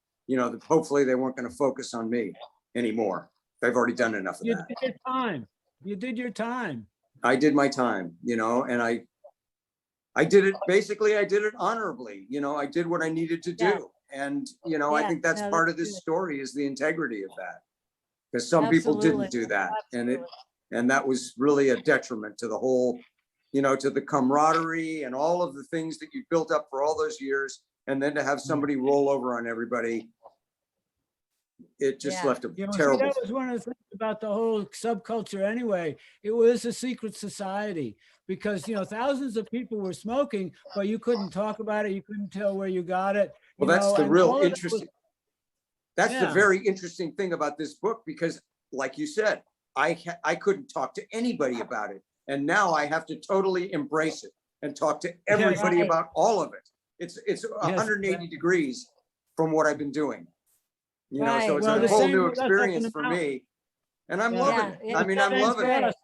hopefully they weren't going to focus on me anymore. They've already done enough of you that. did your time. You did your time. I did my time, and I did it, basically, I did it honorably. I did what I needed to Yeah. do. And, I Yeah, think that's no, part that's of this good. story, is the integrity of that. Because some people didn't Absolutely. do that. Absolutely. And that was really a detriment to the whole, to the camaraderie and all of the things that you built up for all those years. And then to have somebody roll over on everybody, it just Yeah. left a See, terrible. that was one of the things about the whole subculture anyway. It was a secret society because, thousands of people were smoking, but you couldn't talk about it. You couldn't tell where you got it. Well, that's the and real all of it was- interesting. That's the Yeah. very interesting thing about this book, because like you said, I couldn't talk to anybody about it. And now I have to totally embrace it and talk to everybody Right. about all of it. It's 180 degrees from what I've been doing. So Right. it's Well, a the whole same new with us up in experience the for mountains. me. And I'm Yeah. loving it. Yeah, I mean, I'm that's loving it. great.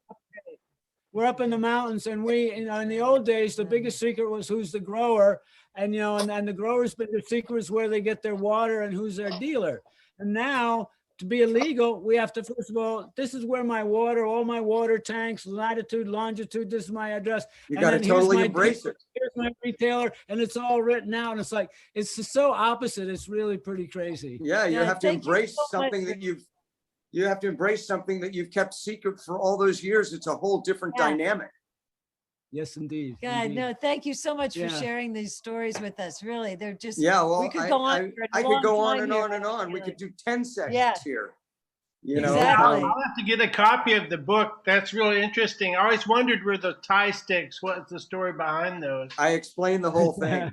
We're up in the mountains and in the old days, the biggest secret was who's the grower. And, and the growers, but the secret is where they get their water and who's their dealer. And now to be illegal, we have to, first of all, this is where my water, all my water tanks, latitude, longitude, this is my address. You And got to then here's totally my embrace dealer, it. Here's my retailer, and it's all written out. And it's like, it's just so opposite. It's really pretty crazy. Yeah, you Yeah, have to thank you embrace so much. something that you have to embrace something that you've kept secret for all those years. It's a whole different Yeah. dynamic. Yes, indeed. God, indeed. no, thank you so much for Yeah. sharing these stories with us. Really, they're just, Yeah, well, we could go on for a I could long go on time and here, on and on. We really. could do 10 sessions Yeah. here. You know, Exactly. I'll have to get a copy of the book. That's really interesting. I always wondered where the tie sticks. What's the story behind those? I explained the whole thing.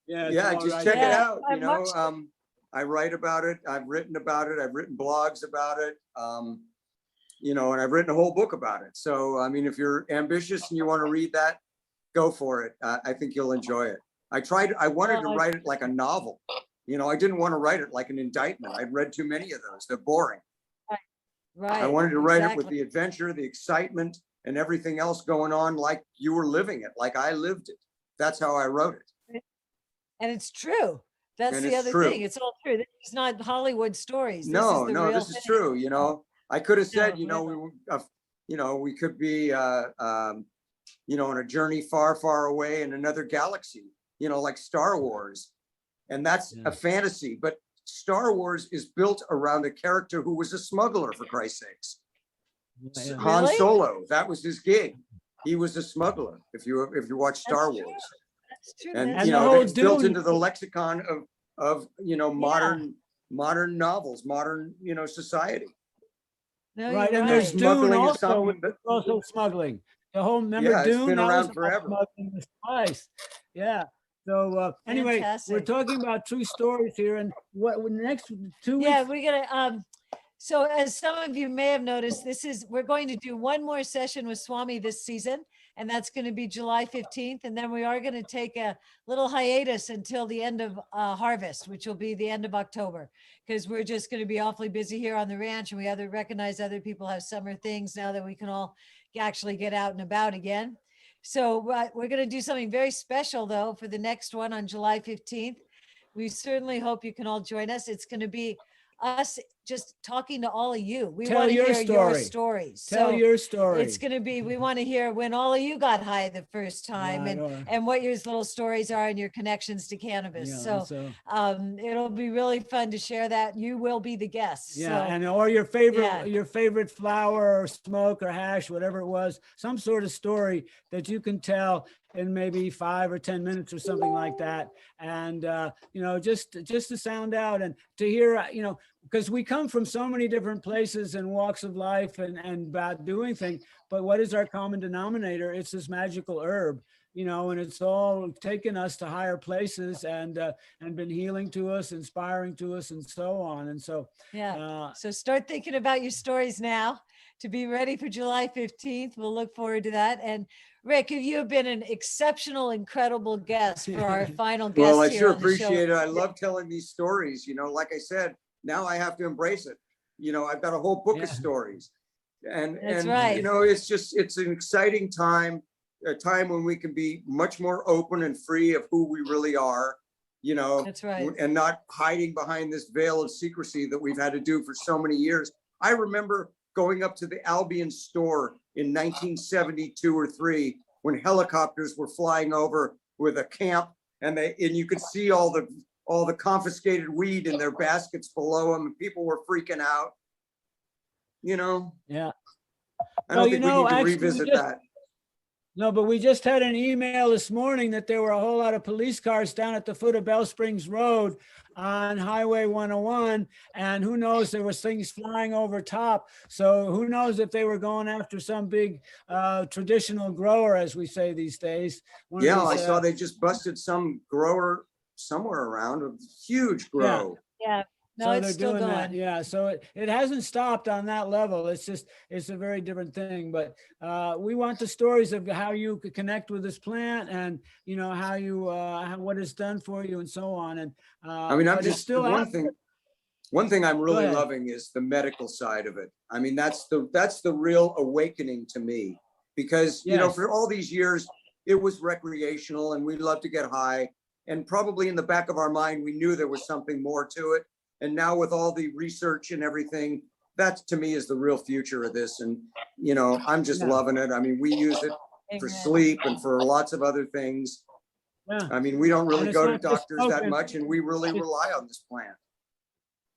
Yeah, it's Yeah, all just right check it there. Yeah, out. I You know, watched I write about it. I've written about it. I've written blogs about it. You know, and I've written a whole book about it. So, I mean, if you're ambitious and you want to read that, go for it. I think you'll enjoy it. I wanted to write it like a novel. You know, I didn't want to write it like an indictment. I'd read too many of those. They're boring. Right. I wanted to write it with exactly. the adventure, the excitement, and everything else going on like you were living it, like I lived it. That's how I wrote it. And it's true. That's And the it's other true. thing. It's all true. It's not Hollywood stories. This No, is the no, real this is thing. true. You know, I could have said, No, you know, you know, we could be, you know, on a journey far, far away in another galaxy, you know, like Star Wars. And that's Yeah. a fantasy, but Star Wars is built around a character who was a smuggler, for Christ's sakes. Yeah. Han Really? Solo, that was his gig. He was a smuggler. If you watch Star That's true. Wars, That's true. and That's you the know, whole it's built Dune- into the lexicon of you know, modern novels, modern, you know, society. No, Right, you're and right. there's Dune Smuggling is also, something which that- is also smuggling. The whole, remember Yeah, it's Dune? been That around was about forever. smuggling the spice. Yeah. So anyway, we're Fantastic. talking about true stories here, and what next 2 weeks? Yeah, we're gonna so as some of you may have noticed, we're going to do one more session with Swami this season, and that's going to be July 15th. And then we are going to take a little hiatus until the end of harvest, which will be the end of October, because we're just going to be awfully busy here on the ranch, and we recognize other people have summer things now that we can all actually get out and about again. So we're going to do something very special though for the next one on July 15th. We certainly hope you can all join us. It's going to be us just talking to all of you. We Tell want to your hear your story. stories. Tell So your story. it's going to be, we want to hear when all of you got high the first time, Right, or- and what your little stories are and your connections to cannabis. yeah, So it'll be really fun to share that. You will be the guests. yeah, So, and or your favorite flower or smoke or hash, whatever it was, some sort of story that you can tell in maybe 5 or 10 minutes or something like that. And you know, just to sound out and to hear, you know, because we come from so many different places and walks of life and about doing things, but what is our common denominator? It's this magical herb, you know, and it's all taken us to higher places and been healing to us, inspiring to us, and so on. And so yeah. So start thinking about your stories now to be ready for July 15th. We'll look forward to that. And Rick, you have been an exceptional, incredible guest for our final guest. Well, I here sure on the show. appreciate it. I love telling these stories. You know, like I said, now I have to embrace it. You know, I've got a whole book of stories, and That's right. you know, it's an exciting time, a time when we can be much more open and free of who we really are. You know, That's right. and not hiding behind this veil of secrecy that we've had to do for so many years. I remember going up to the Albion store in 1972 or 3 when helicopters were flying over with a camp, and you could see all the confiscated weed in their baskets below them, and people were freaking out. You know? yeah. I don't Well, think you know, we need to actually, revisit just- that. No, but we just had an email this morning that there were a whole lot of police cars down at the foot of Bell Springs Road on Highway 101. And who knows, there was things flying over top. So who knows if they were going after some big traditional grower, as we say these days. One of Yeah, I these, saw they just busted some grower somewhere around, a huge grow. Yeah. No, so it's they're still doing going. that. Yeah. So it hasn't stopped on that level. It's a very different thing. But we want the stories of how you could connect with this plant and, you know, how you, what it's done for you and so on. And I mean, I'm but it's just still one out thing I'm really ahead. loving is the medical side of it. I mean, that's the real awakening to me, because you know, Yes. for all these years it was recreational and we loved to get high, and probably in the back of our mind we knew there was something more to it. And now with all the research and everything, that to me is the real future of this. And you know, I'm just Yeah. loving it. I mean, we use it for Amen. sleep and for lots of other things. Yeah. I mean, we don't really it's go to not just doctors that smoking. much, and we really rely on this plant.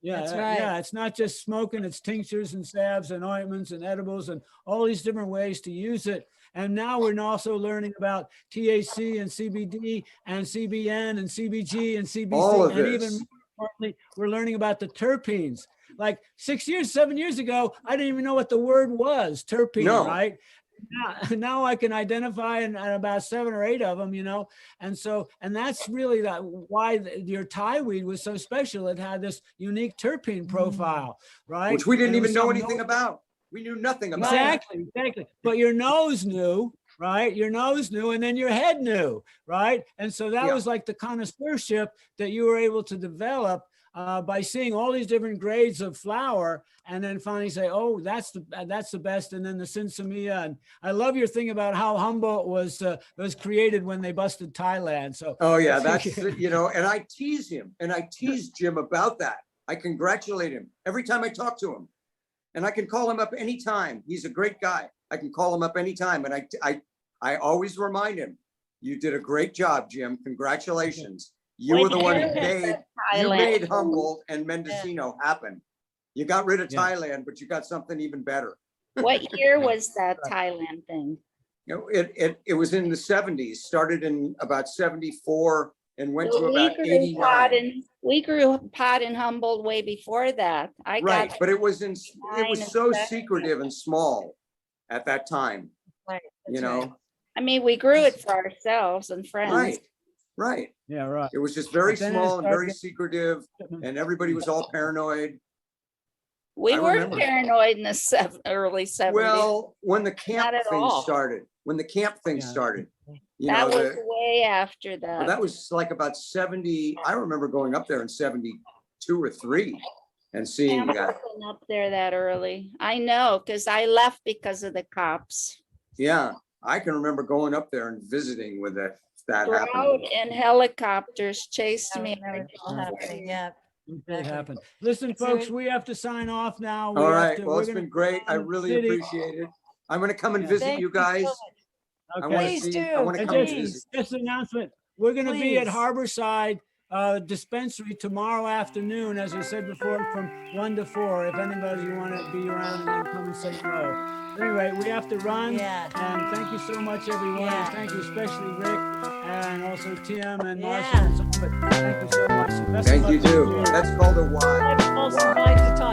Yeah, That's yeah, right. it's not just smoking, it's tinctures and salves and ointments and edibles and all these different ways to use it. And now we're also learning about THC and CBD and CBN and CBG and CBC. All of And even this. more importantly, we're learning about the terpenes. Like 6 years, 7 years ago, I didn't even know what the word was, terpene, No. right? Now I can identify and about 7 or 8 of them, and that's really why your Thai weed was so special. It had this unique terpene profile, right? Which we didn't And it was even know so anything about. We knew nothing about it. Exactly. But your nose knew, right? Your nose knew, and then your head knew, right? And so that Yeah. was like the connoisseurship that you were able to develop by seeing all these different grades of flower, and then finally say, "Oh, that's the best." And then the Sinsemilla, and I love your thing about how Humboldt was created when they busted Thailand. So, Oh yeah, that's and I tease him and I tease Jim about that. I congratulate him every time I talk to him, and I can call him up anytime. He's a great guy. I can call him up anytime, and I always remind him, "You did a great job, Jim. Congratulations. You were the one who made Humboldt and Mendocino happen. You got rid of Thailand, but you got something even better." What year was that Thailand thing? It was in the 70s, started in about 74 and went to Well, about 89. we grew pot in Humboldt way before that. I Right, got but it was and so 70. secretive and small at that time, Right, you that's know? right. I mean, we grew it for ourselves and friends. Right. yeah, right. It was just very But then it small and very started- secretive, and everybody was all paranoid. We I weren't remember. paranoid in the early 70s. Well, when the camp Not at thing all. started, Yeah. started, that was way after well, that. that was like about 70. I remember going up there in 72 or 3 and seeing Camp that. wasn't up there that early. I know, because I left because of the cops. Yeah, I can remember going up there and visiting with that Drought happened. and helicopters chased I me. remember it all happening, yeah. It Exactly. happened. Listen, So folks, it- we have to sign off now. We All have right, to- well, we're it's gonna been great. I go down really the city. appreciate it. I'm gonna come and Yeah. visit Thank you so guys. much. I Okay. want to Please see, do, I want to And come and please. visit. just an announcement, we're going to be at Please. Harborside Dispensary tomorrow afternoon, as I said before, from 1 to 4. If anybody want to be around, then come and say hello. Anyway, we have to run. Yeah. And thank you so much, everyone. Yeah. And thank you especially Rick and also TM and Marcia. Yeah. And so, but thank you so much. Best of Thank you luck to too. That's called a why. I've also liked to talk